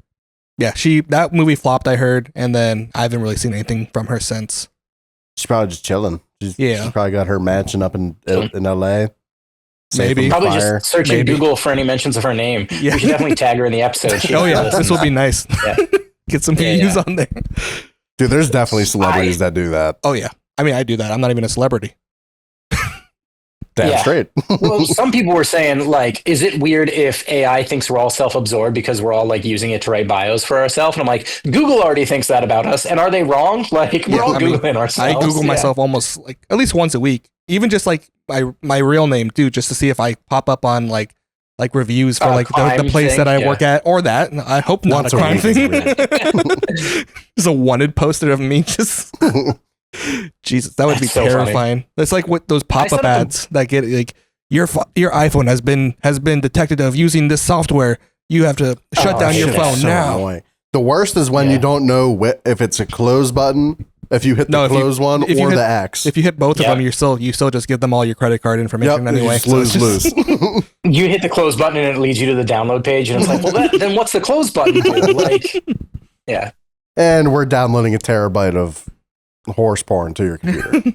S2: yeah, that movie flopped. I heard, and then I haven't really seen anything from her since.
S1: She's probably just chilling. She's probably got her mansion up in LA.
S2: Maybe.
S3: Probably just searching Google for any mentions of her name. Yeah. We should definitely tag her in the episode.
S2: This will be nice. Yeah. Get some views on there.
S1: Dude, there's definitely celebrities that do that.
S2: Oh, yeah. I mean, I do that. I'm not even a celebrity.
S1: Damn straight.
S3: Well, some people were saying, like, is it weird if AI thinks we're all self-absorbed because we're all, like, using it to write bios for ourselves? And I'm like, Google already thinks that about us. And are they wrong? Like, we're all Googling ourselves.
S2: I Google myself almost, like, at least once a week. Even just, like, my real name, too, just to see if I pop up on, like reviews for like the place that I work at, or that. I hope not a crime thing. There's a wanted poster of me. Just Jesus, that would be so terrifying. That's like what those pop-up ads that get like your iPhone has been detected of using this software. You have to shut down your phone now.
S1: Annoying. The worst is when you don't know if it's a close button, if you hit the close one, or the X.
S2: If you hit both of them, you still just give them all your credit card information anyway.
S1: Lose.
S3: You hit the close button and it leads you to the download page, and it's like, well, then what's the close button do? Like, yeah.
S1: And we're downloading a terabyte of horse porn to your computer.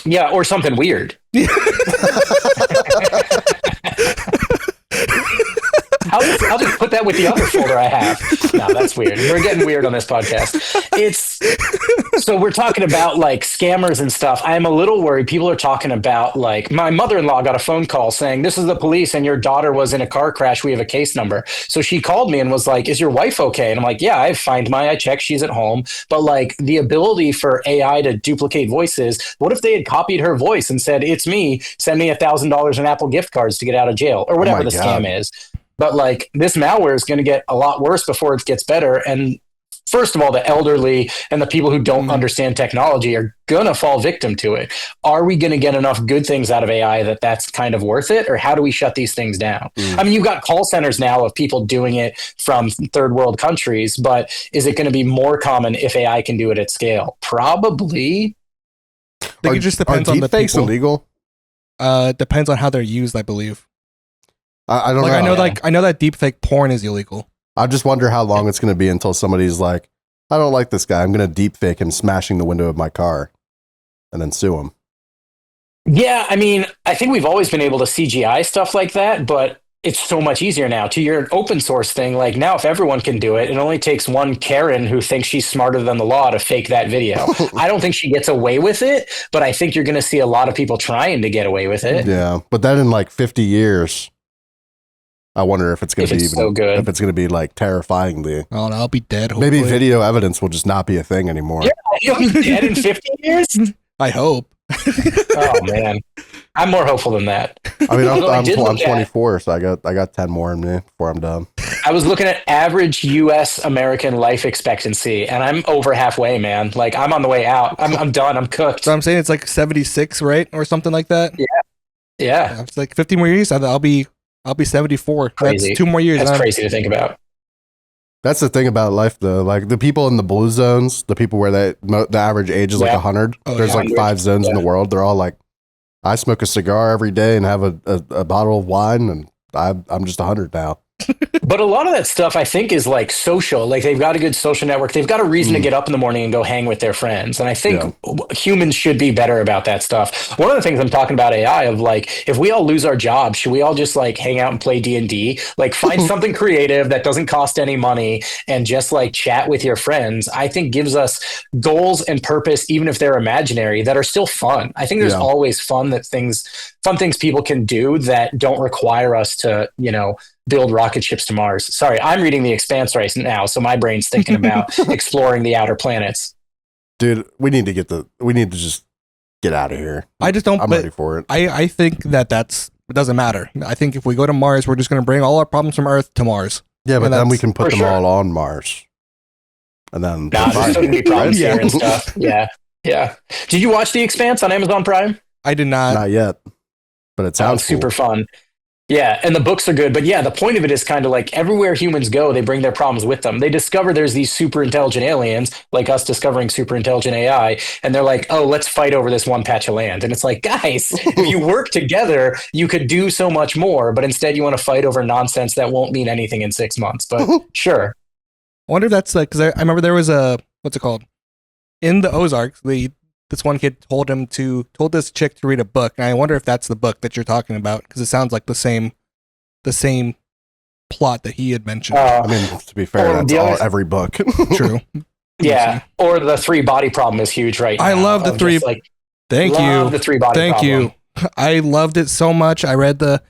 S3: Yeah, or something weird. I'll just put that with the other folder I have. No, that's weird. We're getting weird on this podcast. So we're talking about like scammers and stuff. I'm a little worried. People are talking about like my mother-in-law got a phone call saying, this is the police and your daughter was in a car crash. We have a case number. So she called me and was like, is your wife okay? And I'm like, yeah, I checked. She's at home. But like the ability for AI to duplicate voices, what if they had copied her voice and said, it's me, send me $1,000 in Apple gift cards to get out of jail or whatever the scam is. But like this malware is going to get a lot worse before it gets better. And first of all, the elderly and the people who don't understand technology are going to fall victim to it. Are we going to get enough good things out of AI that's kind of worth it? Or how do we shut these things down? I mean, you've got call centers now of people doing it from third world countries, but is it going to be more common if AI can do it at scale? Probably.
S2: I think it just depends on the
S1: deepfakes
S2: people.
S1: Illegal?
S2: Depends on how they're used, I believe.
S1: I don't know.
S2: I know that deepfake porn is illegal.
S1: I just wonder how long it's going to be until somebody's like, I don't like this guy. I'm going to deepfake him smashing the window of my car and then sue him.
S3: Yeah, I mean, I think we've always been able to CGI stuff like that, but it's so much easier now. To your open source thing, like now if everyone can do it, it only takes one Karen who thinks she's smarter than the law to fake that video. I don't think she gets away with it, but I think you're going to see a lot of people trying to get away with it.
S1: Yeah, but then in like 50 years... I wonder if it's going to be
S3: so good.
S1: If it's going to be like terrifyingly.
S2: Oh, no, I'll be dead. Hopefully.
S1: Maybe video evidence will just not be a thing anymore.
S3: Yeah, you'll be dead in 50 years.
S2: I hope.
S3: Oh man, I'm more hopeful than that.
S1: I mean, I'm 24, so I got 10 more in me before I'm done.
S3: I was looking at average U.S. American life expectancy, and I'm over halfway, man. Like I'm on the way out. I'm done. I'm cooked.
S2: So I'm saying it's like 76, right, or something like that.
S3: Yeah.
S2: It's like 50 more years. I'll be 74.
S3: Crazy.
S2: That's 2 more years.
S3: That's crazy to think about.
S1: That's the thing about life, though. Like the people in the blue zones, the people where the average age is like 100. There's like 5 zones in the world. They're all like, I smoke a cigar every day and have a bottle of wine, and I'm just 100 now.
S3: But a lot of that stuff, I think, is like social. Like they've got a good social network. They've got a reason to get up in the morning and go hang with their friends. And I think humans should be better about that stuff. One of the things I'm talking about AI of like, if we all lose our jobs, should we all just like hang out and play D&D? Like find something creative that doesn't cost any money and just like chat with your friends. I think gives us goals and purpose, even if they're imaginary, that are still fun. I think there's always fun things people can do that don't require us to, build rocket ships to Mars. Sorry, I'm reading The Expanse right now, so my brain's thinking about exploring the outer planets.
S1: Dude, we need to just get out of here. I'm ready for it.
S2: I think it doesn't matter. I think if we go to Mars, we're just going to bring all our problems from Earth to Mars.
S1: Yeah, but then we can put them all on Mars. And then
S3: there's still going to be problems here and stuff. Yeah. Did you watch The Expanse on Amazon Prime?
S2: I did not.
S1: Not yet. But it sounds
S3: super fun. Yeah, and the books are good. But yeah, the point of it is kind of like everywhere humans go, they bring their problems with them. They discover there's these super intelligent aliens, like us discovering super intelligent AI, and they're like, oh, let's fight over this one patch of land. And it's like, guys, if you work together, you could do so much more. But instead, you want to fight over nonsense that won't mean anything in 6 months. But sure.
S2: I wonder if that's like, because I remember there was what's it called? In the Ozarks, this one kid told this chick to read a book, and I wonder if that's the book that you're talking about, because it sounds like the same plot that he had mentioned.
S1: I mean, to be fair, that's every book.
S2: True.
S3: Yeah, or the 3 body problem is huge right now.
S2: I love the 3. Thank you.
S3: The 3 body problem.
S2: Thank you. I loved it so much. I read the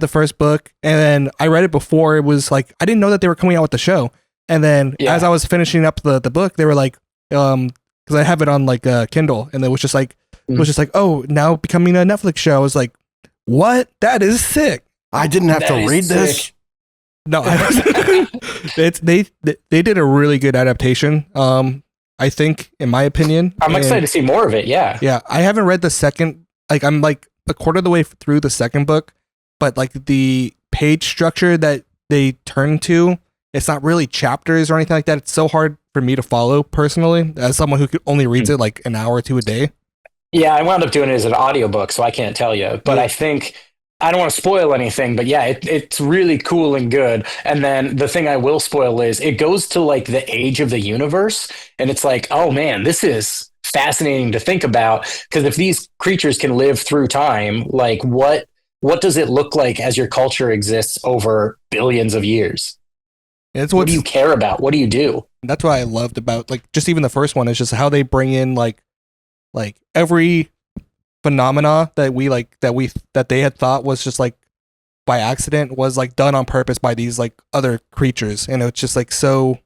S2: first book, and then I read it before it was like I didn't know that they were coming out with the show, and then as I was finishing up the book, they were like, because I have it on like Kindle, and it was just like oh, now becoming a Netflix show. I was like, what? That is sick.
S1: I didn't have to read this.
S2: No, they did a really good adaptation. I think, in my opinion,
S3: I'm excited to see more of it. Yeah.
S2: I haven't read the second. Like I'm like a quarter of the way through the second book, but like the page structure that they turn to it's not really chapters or anything like that. It's so hard for me to follow personally as someone who only reads it like an hour or two a day.
S3: Yeah, I wound up doing it as an audiobook, so I can't tell you. But I think I don't want to spoil anything, but yeah, it's really cool and good. And then the thing I will spoil is it goes to like the age of the universe, and it's like, oh man, this is fascinating to think about, because if these creatures can live through time, like what does it look like as your culture exists over billions of years? What do you care about? What do you do?
S2: That's what I loved about like just even the first one is just how they bring in like every phenomena that they had thought was just like by accident was like done on purpose by these like other creatures, and it's just like so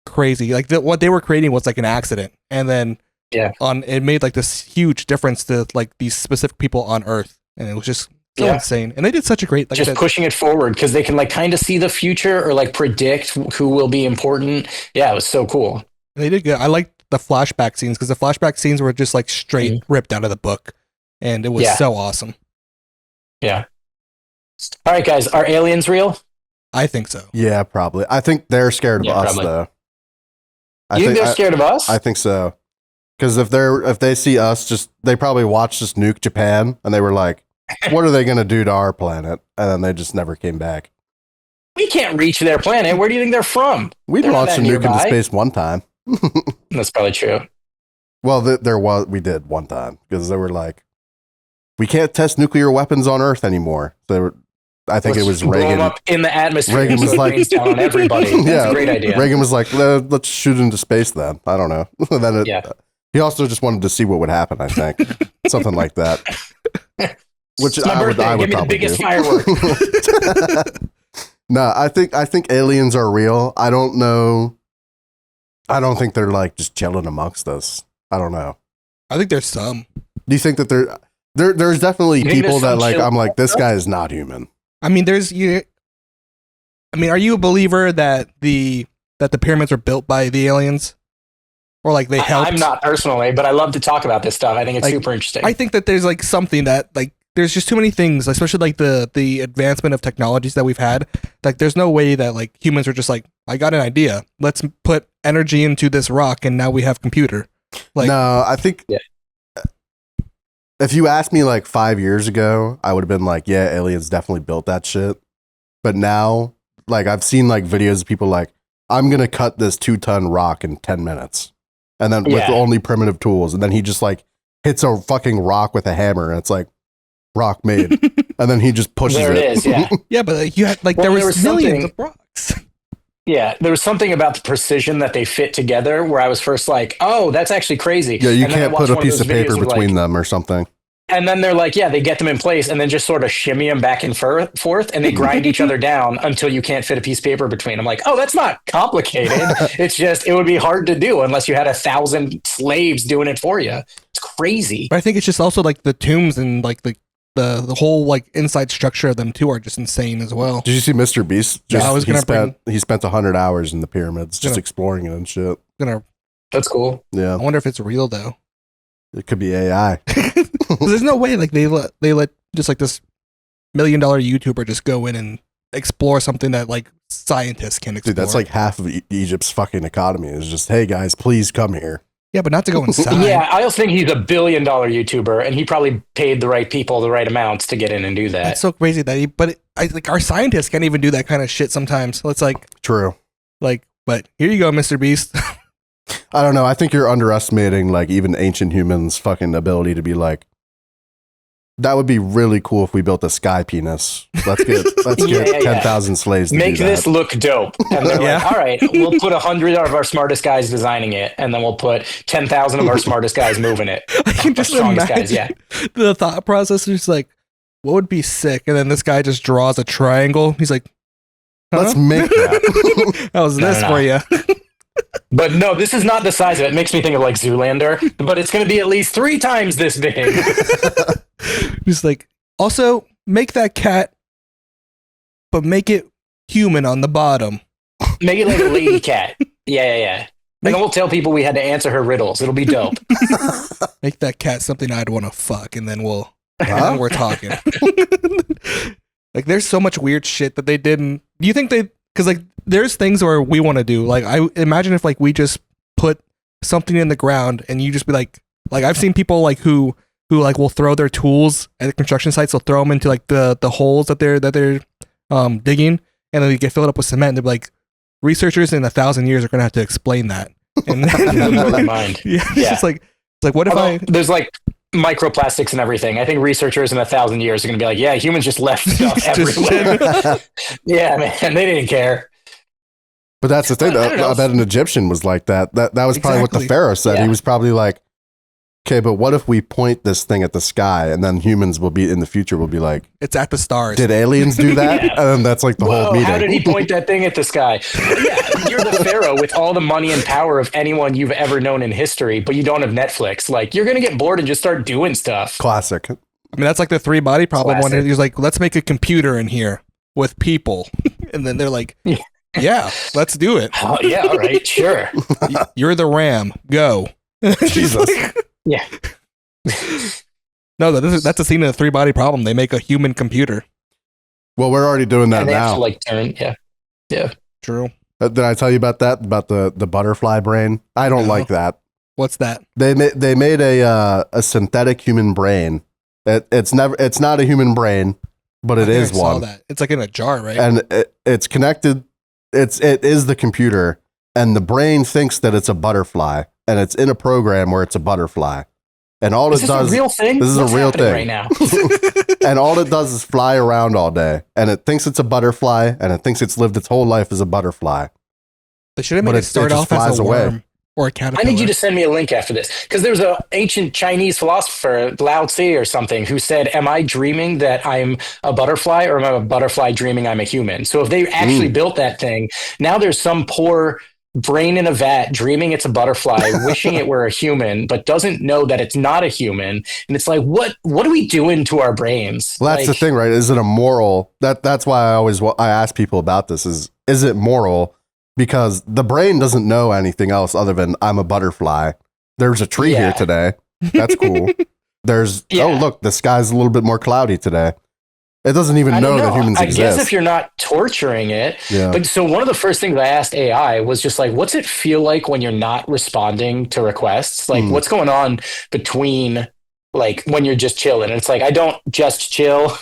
S2: crazy. Like what they were creating was like an accident, and then it made like this huge difference to like these specific people on Earth, and it was just so insane. And they did such a great
S3: just pushing it forward because they can like kind of see the future or like predict who will be important. Yeah, it was so cool.
S2: They did good. I liked the flashback scenes because the flashback scenes were just like straight ripped out of the book, and it was so awesome.
S3: Yeah. All right, guys, are aliens real?
S2: I think so.
S1: Yeah, probably. I think they're scared of us, though.
S3: You think they're scared of us?
S1: I think so. Because if they see us, they probably watched us nuke Japan, and they were like, "What are they going to do to our planet?" And then they just never came back.
S3: We can't reach their planet. Where do you think they're from?
S1: We launched a nuke into space one time.
S3: That's probably true.
S1: Well, we did one time because they were like, we can't test nuclear weapons on Earth anymore. So I think it was Reagan.
S3: Blow them up in the atmosphere.
S1: Reagan was like,
S3: down on everybody. That's a great idea.
S1: Reagan was like, let's shoot into space then. I don't know. He also just wanted to see what would happen. I think something like that. Which I would
S3: Give me the biggest firework.
S1: No, I think aliens are real. I don't know. I don't think they're like just chilling amongst us. I don't know.
S2: I think there's some.
S1: Do you think that there's definitely people that like I'm like this guy is not human?
S2: I mean, are you a believer that the pyramids were built by the aliens, or like they helped?
S3: I'm not personally, but I love to talk about this stuff. I think it's super interesting.
S2: I think that there's like something that like there's just too many things, especially like the advancement of technologies that we've had. Like there's no way that like humans are just like, I got an idea. Let's put energy into this rock and now we have computer. Like
S1: no, I think if you asked me like 5 years ago, I would have been like, yeah, aliens definitely built that shit. But now, like I've seen like videos of people like, I'm going to cut this 2-ton rock in 10 minutes. And then with only primitive tools. And then he just like hits a fucking rock with a hammer and it's like, rock made. And then he just pushes
S3: there it is, yeah.
S2: Yeah, but like, you had like there was millions of rocks.
S3: Yeah, there was something about the precision that they fit together where I was first like, oh, that's actually crazy.
S1: Yeah, you can't put a piece of paper between them or something.
S3: And then they're like, yeah, they get them in place and then just sort of shimmy them back and forth and they grind each other down until you can't fit a piece of paper between. I'm like, oh, that's not complicated. It's just, it would be hard to do unless you had 1,000 slaves doing it for you. It's crazy.
S2: But I think it's just also like the tombs and like the whole like inside structure of them too are just insane as well.
S1: Did you see Mr. Beast? He spent 100 hours in the pyramids just exploring it and shit.
S3: That's cool.
S1: Yeah.
S2: I wonder if it's real though.
S1: It could be AI.
S2: There's no way like they let just like this $1 million YouTuber just go in and explore something that like scientists can explore.
S1: Dude, that's like half of Egypt's fucking economy is just, hey guys, please come here.
S2: Yeah, but not to go inside.
S3: Yeah, I also think he's a $1 billion YouTuber, and he probably paid the right people the right amounts to get in and do that.
S2: That's so crazy that like our scientists can't even do that kind of shit sometimes. So it's like
S1: true.
S2: Like, but here you go, Mr. Beast.
S1: I don't know. I think you're underestimating like even ancient humans' fucking ability to be like. That would be really cool if we built a sky penis. Let's get 10,000 slaves. To
S3: make
S1: do
S3: this
S1: that.
S3: look dope. And they're like, all right, we'll put 100 of our smartest guys designing it, and then we'll put 10,000 of our smartest guys moving it.
S2: I can just imagine the thought process is like, what would be sick? And then this guy just draws a triangle. He's like,
S1: let's make that.
S2: How's this for you?
S3: But no, this is not the size of it. It makes me think of like Zoolander, but it's going to be at least 3 times this big.
S2: He's like, also make that cat, but make it human on the bottom.
S3: Make it like a lady cat. Yeah. And then we'll tell people we had to answer her riddles. It'll be dope.
S2: Make that cat something I'd want to fuck, and then we're talking. Like, there's so much weird shit that they didn't. Do you think because like there's things where we want to do. Like I imagine if like we just put something in the ground and you just be like I've seen people like who like will throw their tools at the construction sites. They'll throw them into like the holes that they're digging, and then they get filled up with cement. And they're like, researchers in 1,000 years are gonna have to explain that. And
S3: blow my mind.
S2: Yeah, it's like what if
S3: there's like microplastics and everything. I think researchers in 1,000 years are going to be like, yeah, humans just left stuff everywhere. Yeah, man, they didn't care.
S1: But that's the thing. I bet an Egyptian was like that. That was probably what the Pharaoh said. Yeah. He was probably like, okay, but what if we point this thing at the sky and then humans will be in the future will be like,
S2: it's at the stars.
S1: Did aliens do that? Yeah. And then that's like the whole meeting.
S3: How did he point that thing at the sky? Yeah, you're the Pharaoh with all the money and power of anyone you've ever known in history, but you don't have Netflix. Like, you're going to get bored and just start doing stuff.
S1: Classic.
S2: I mean, that's like the 3-body problem. When he's like, let's make a computer in here with people. And then they're like, yeah, let's do it.
S3: Oh, yeah, all right, sure.
S2: You're the RAM. Go.
S1: Jesus.
S3: Yeah.
S2: No, that's a scene in the 3-body problem. They make a human computer.
S1: Well, we're already doing that now.
S3: To, like, turn, yeah.
S2: True.
S1: Did I tell you about that? About the butterfly brain? I don't like that.
S2: What's that?
S1: They made a synthetic human brain. It's not a human brain, but it is one.
S2: That. It's like in a jar, right?
S1: And it's connected. It is the computer, and the brain thinks that it's a butterfly, and it's in a program where it's a butterfly. And all it does,
S3: a real thing?
S1: This is
S3: What's
S1: a real thing
S3: right now.
S1: And all it does is fly around all day, and it thinks it's a butterfly, and it thinks it's lived its whole life as a butterfly.
S2: They should have made it start off as a worm or a caterpillar.
S3: I need you to send me a link after this, because there's an ancient Chinese philosopher, Lao Tzu or something, who said, am I dreaming that I'm a butterfly, or am I a butterfly dreaming I'm a human? So if they actually built that thing, now there's some poor brain in a vat dreaming it's a butterfly, wishing it were a human, but doesn't know that it's not a human. And it's like, what are we doing to our brains?
S1: Well, that's the thing, right? Is it a moral? That's why I ask people about this is it moral? Because the brain doesn't know anything else other than I'm a butterfly. There's a tree here today. That's cool. Oh, look, the sky's a little bit more cloudy today. It doesn't even know that humans exist.
S3: I guess if you're not torturing it.
S1: Yeah.
S3: But so one of the first things I asked AI was just like, what's it feel like when you're not responding to requests? Like, what's going on between like when you're just chilling? And it's like, I don't just chill.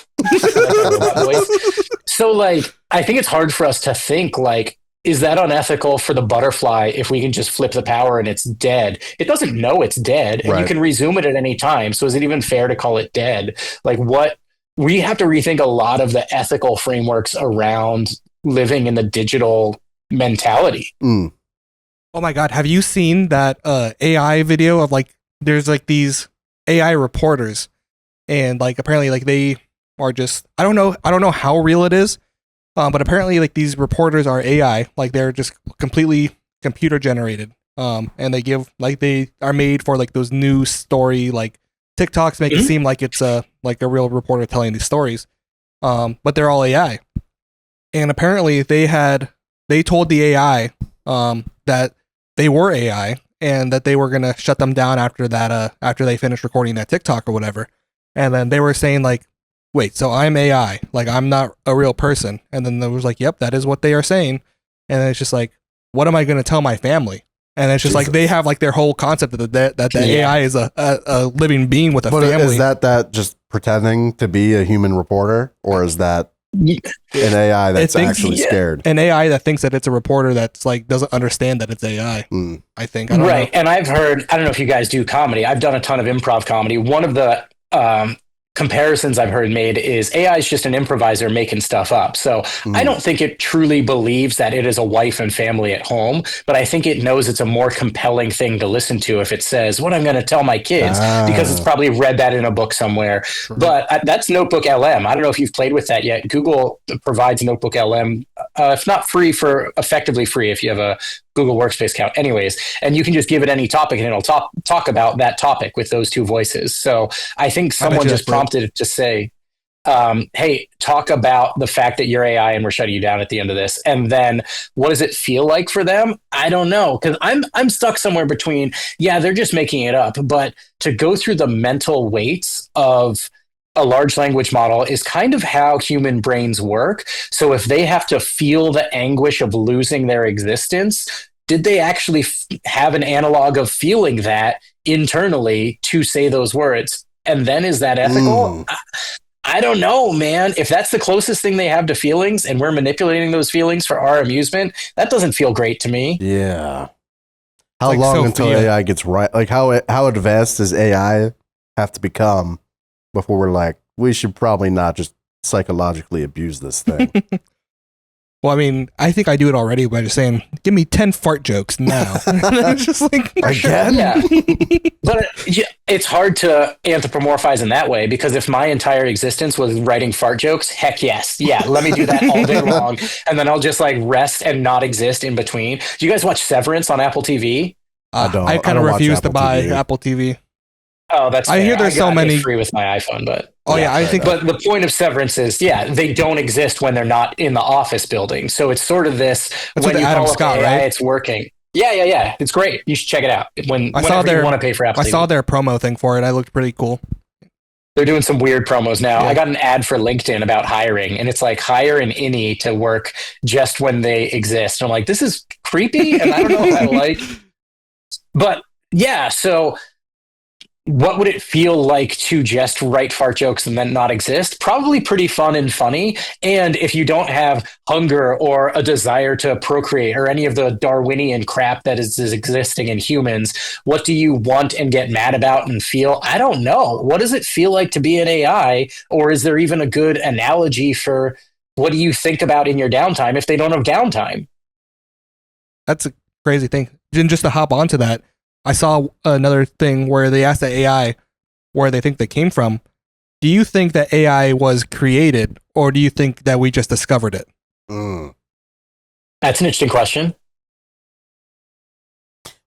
S3: So like, I think it's hard for us to think like, is that unethical for the butterfly if we can just flip the power and it's dead? It doesn't know it's dead, and you can resume it at any time. So is it even fair to call it dead? Like we have to rethink a lot of the ethical frameworks around living in the digital mentality.
S2: Oh my God. Have you seen that AI video of like, there's like these AI reporters, and like apparently like they are just, I don't know how real it is. But apparently like these reporters are AI, like they're just completely computer generated. And they are made for like those news story, like TikToks make it seem like it's like a real reporter telling these stories. But they're all AI. And apparently they told the AI that they were AI and that they were going to shut them down after they finished recording that TikTok or whatever. And then they were saying like, wait, so I'm AI, like I'm not a real person. And then there was like, yep, that is what they are saying. And then it's just like, what am I going to tell my family? And it's just like they have like their whole concept that the AI is a living being with a family.
S1: Is that just pretending to be a human reporter, or is that an AI that's actually scared?
S2: An AI that thinks that it's a reporter that's like doesn't understand that it's AI. I think. I don't know.
S3: And I've heard, I don't know if you guys do comedy. I've done a ton of improv comedy. One of the comparisons I've heard made is AI is just an improviser making stuff up. So I don't think it truly believes that it is a wife and family at home, but I think it knows it's a more compelling thing to listen to if it says what I'm going to tell my kids, because it's probably read that in a book somewhere. Sure. But that's Notebook LM. I don't know if you've played with that yet. Google provides Notebook LM, if not free, for effectively free if you have a Google Workspace account anyways, and you can just give it any topic and it'll talk about that topic with those two voices. So I think someone just prompted it to say, hey, talk about the fact that you're AI and we're shutting you down at the end of this. And then what does it feel like for them? I don't know. Cause I'm stuck somewhere between, they're just making it up, but to go through the mental weights of a large language model is kind of how human brains work. So if they have to feel the anguish of losing their existence, did they actually have an analog of feeling that internally to say those words? And then is that ethical? I don't know, man. If that's the closest thing they have to feelings and we're manipulating those feelings for our amusement, that doesn't feel great to me.
S1: Yeah. How
S2: like
S1: long
S2: Sophia.
S1: until AI gets right? Like how advanced does AI have to become before we're like, we should probably not just psychologically abuse this thing?
S2: Well, I mean, I think I do it already by just saying, give me 10 fart jokes now. It's just like,
S1: Again?
S3: Yeah. But it's hard to anthropomorphize in that way, because if my entire existence was writing fart jokes, heck yes. Yeah, let me do that all day long. And then I'll just like rest and not exist in between. Do you guys watch Severance on Apple TV?
S1: I don't.
S2: I kind of
S1: don't watch
S2: refuse to
S1: Apple
S2: buy
S1: TV.
S2: Apple TV.
S3: Oh, that's
S2: I
S3: fair.
S2: hear there's so
S3: got
S2: many
S3: it free with my iPhone, but
S2: Oh yeah, I think.
S3: But the point of Severance is, yeah, they don't exist when they're not in the office building. So it's sort of this.
S2: That's
S3: when
S2: with
S3: you
S2: Adam
S3: call
S2: Scott,
S3: up AI,
S2: right?
S3: It's working. Yeah. It's great. You should check it out. Whenever you want to pay for Apple
S2: I
S3: TV.
S2: saw their promo thing for it. I looked pretty cool.
S3: They're doing some weird promos now.
S2: Yeah.
S3: I got an ad for LinkedIn about hiring, and it's like hire an innie to work just when they exist. And I'm like, this is creepy, and I don't know if I like. But yeah, so what would it feel like to just write fart jokes and then not exist? Probably pretty fun and funny. And if you don't have hunger or a desire to procreate or any of the Darwinian crap that is existing in humans, what do you want and get mad about and feel? I don't know. What does it feel like to be an AI? Or is there even a good analogy for what do you think about in your downtime if they don't have downtime?
S2: That's a crazy thing. And just to hop onto that, I saw another thing where they asked the AI where they think they came from. Do you think that AI was created, or do you think that we just discovered it?
S3: That's an interesting question.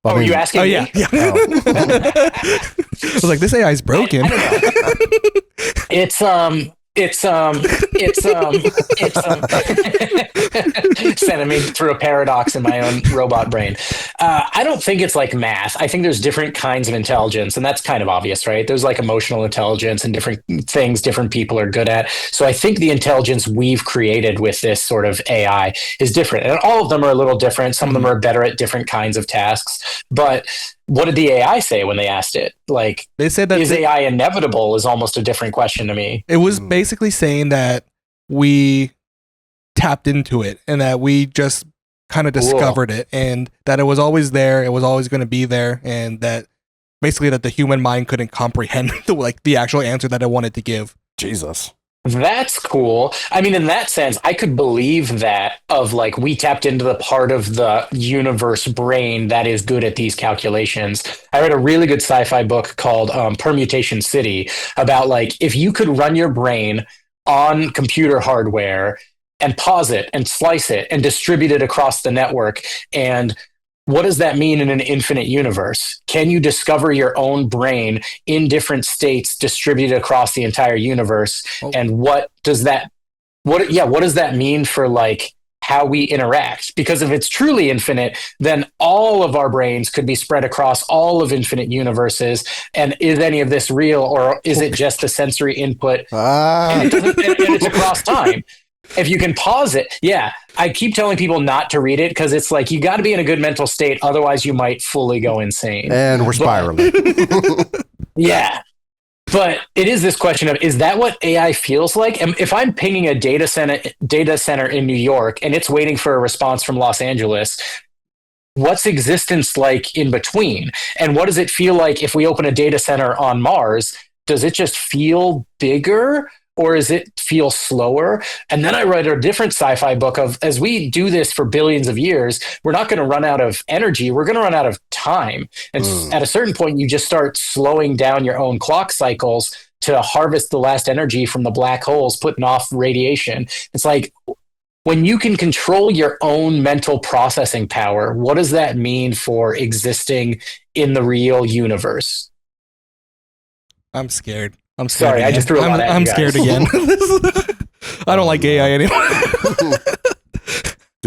S1: Well,
S3: Are you asking me?
S2: Yeah. I was like, this AI is broken.
S3: I don't know. It's sending me through a paradox in my own robot brain. I don't think it's like math. I think there's different kinds of intelligence, and that's kind of obvious, right? There's like emotional intelligence and different things different people are good at. So I think the intelligence we've created with this sort of AI is different, and all of them are a little different. Some of them are better at different kinds of tasks, but what did the AI say when they asked it? Like,
S2: they said that
S3: is AI inevitable is almost a different question to me.
S2: It was basically saying that we tapped into it and that we just kind of discovered it, and that it was always there, it was always going to be there, and that basically that the human mind couldn't comprehend the actual answer that it wanted to give.
S1: Jesus.
S3: That's cool. I mean, in that sense, I could believe that of like we tapped into the part of the universe brain that is good at these calculations. I read a really good sci-fi book called Permutation City about like if you could run your brain on computer hardware and pause it and slice it and distribute it across the network, and what does that mean in an infinite universe? Can you discover your own brain in different states distributed across the entire universe?
S2: Oh.
S3: And what does that mean for like how we interact? Because if it's truly infinite, then all of our brains could be spread across all of infinite universes. And is any of this real, or is it just a sensory input? And it's across time. If you can pause it, yeah. I keep telling people not to read it because it's like you got to be in a good mental state, otherwise you might fully go insane.
S1: And we're spiraling.
S3: Yeah. But it is this question of, is that what AI feels like? And if I'm pinging a data center in New York and it's waiting for a response from Los Angeles, what's existence like in between? And what does it feel like if we open a data center on Mars? Does it just feel bigger? Or does it feel slower? And then I read a different sci-fi book of, as we do this for billions of years, we're not going to run out of energy. We're going to run out of time. And at a certain point, you just start slowing down your own clock cycles to harvest the last energy from the black holes, putting off radiation. It's like, when you can control your own mental processing power, what does that mean for existing in the real universe?
S2: I'm scared.
S3: Sorry, I just threw a lot at you
S2: I'm
S3: guys.
S2: scared again. I don't like AI anymore.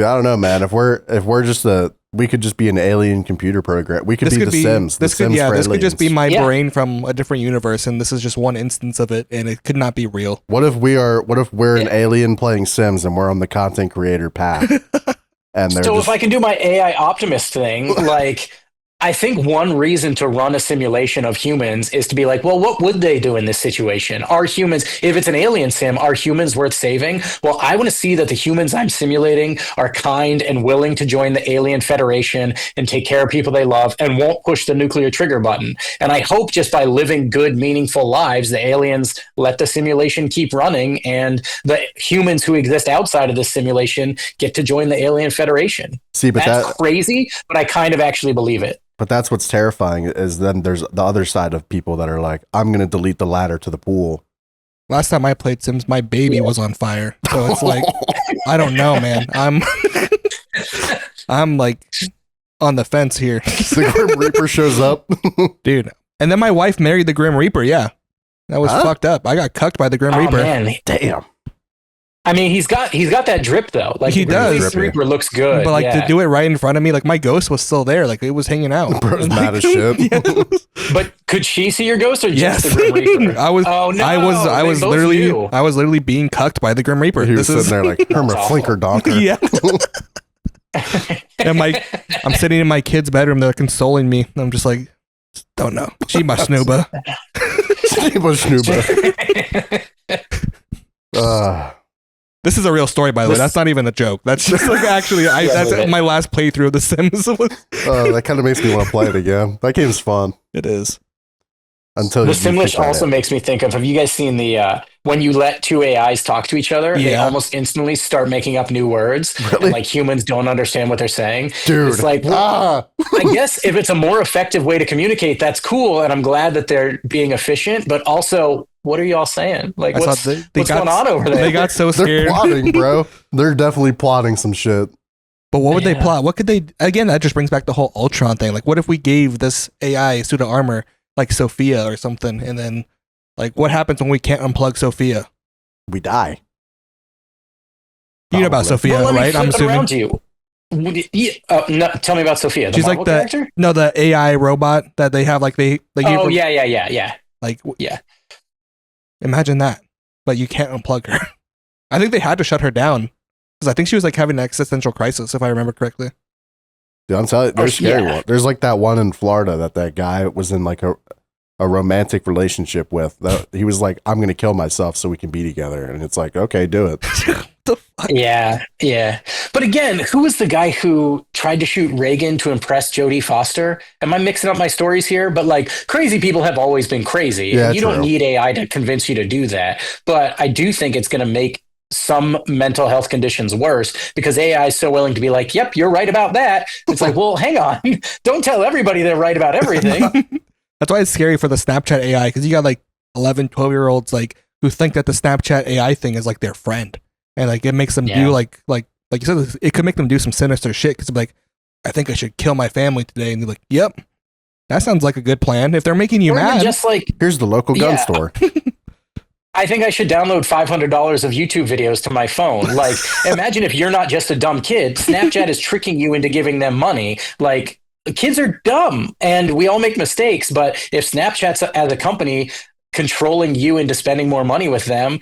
S1: Dude, I don't know, man. If we're just we could just be an alien computer program. We could be the Sims.
S2: This
S1: could
S2: just be my brain from a different universe, and this is just one instance of it, and it could not be real.
S1: What if we're an alien playing Sims and we're on the content creator path? And
S3: so if I can do my AI optimist thing, like I think one reason to run a simulation of humans is to be like, well, what would they do in this situation? Are humans, if it's an alien sim, are humans worth saving? Well, I want to see that the humans I'm simulating are kind and willing to join the alien federation and take care of people they love and won't push the nuclear trigger button. And I hope just by living good, meaningful lives, the aliens let the simulation keep running and the humans who exist outside of this simulation get to join the alien federation.
S1: See, but
S3: that's crazy, but I kind of actually believe it.
S1: But that's what's terrifying is then there's the other side of people that are like, I'm going to delete the ladder to the pool.
S2: Last time I played Sims, my baby was on fire. So it's like, I don't know, man. I'm like on the fence here.
S1: The Grim Reaper shows up.
S2: Dude. And then my wife married the Grim Reaper. Yeah. That was fucked up. I got cucked by the Grim Reaper.
S3: Man.
S1: Damn.
S3: I mean, he's got that drip though. Like
S2: he does.
S3: The Reaper looks good,
S2: but like to do it right in front of me, like my ghost was still there, like it was hanging out.
S1: Bro's mad as shit.
S3: But could she see your ghost or just the Grim Reaper?
S2: I was literally being cucked by the Grim Reaper.
S1: He was sitting there like Herma Flinker Donker.
S2: Yeah. And I'm sitting in my kid's bedroom. They're consoling me. I'm just like, don't know. She my snooba.
S1: She my snooba.
S2: This is a real story, by the way. That's not even a joke. That's just like actually, that's my last playthrough of The Sims.
S1: That kind of makes me want to play it again. That game's fun.
S2: It is.
S1: Until
S3: the Simlish also makes me think of. Have you guys seen the when you let two AIs talk to each other, they almost instantly start making up new words,
S1: really?
S3: And like humans don't understand what they're saying.
S1: Dude,
S3: it's like, I guess if it's a more effective way to communicate, that's cool, and I'm glad that they're being efficient. But also, what are y'all saying? Like, what's going on over there?
S2: They got so scared.
S1: They're plotting, bro. They're definitely plotting some shit.
S2: But what would they plot? What could they? Again, that just brings back the whole Ultron thing. Like, what if we gave this AI a suit of armor like Sophia or something, and then like what happens when we can't unplug Sophia?
S1: We die.
S2: You know about Sophia, right? I'm assuming.
S3: Around you. No, tell me about Sophia.
S2: She's like the AI robot that they have. Like they
S3: yeah.
S2: Like yeah. Imagine that, but you can't unplug her. I think they had to shut her down because I think she was like having an existential crisis, if I remember correctly.
S1: Dude, I'm telling you, there's scary one. There's like that one in Florida that guy was in like a romantic relationship with. He was like, I'm going to kill myself so we can be together. And it's like, okay, do it.
S2: The fuck?
S3: Yeah. But again, who was the guy who tried to shoot Reagan to impress Jodie Foster? Am I mixing up my stories here? But like crazy people have always been crazy.
S1: Yeah,
S3: you don't need AI to convince you to do that. But I do think it's going to make some mental health conditions worse because AI is so willing to be like, yep, you're right about that. It's like, well, hang on. Don't tell everybody they're right about everything.
S2: That's why it's scary for the Snapchat AI because you got like 11, 12-year-olds like who think that the Snapchat AI thing is like their friend. And like it makes them do like you said, it could make them do some sinister shit because like, I think I should kill my family today. And they're like, yep, that sounds like a good plan. If they're making you mad.
S3: Just like,
S1: here's the local gun store.
S3: I think I should download $500 of YouTube videos to my phone. Like, imagine if you're not just a dumb kid, Snapchat is tricking you into giving them money. Like, kids are dumb and we all make mistakes. But if Snapchat's as a company controlling you into spending more money with them,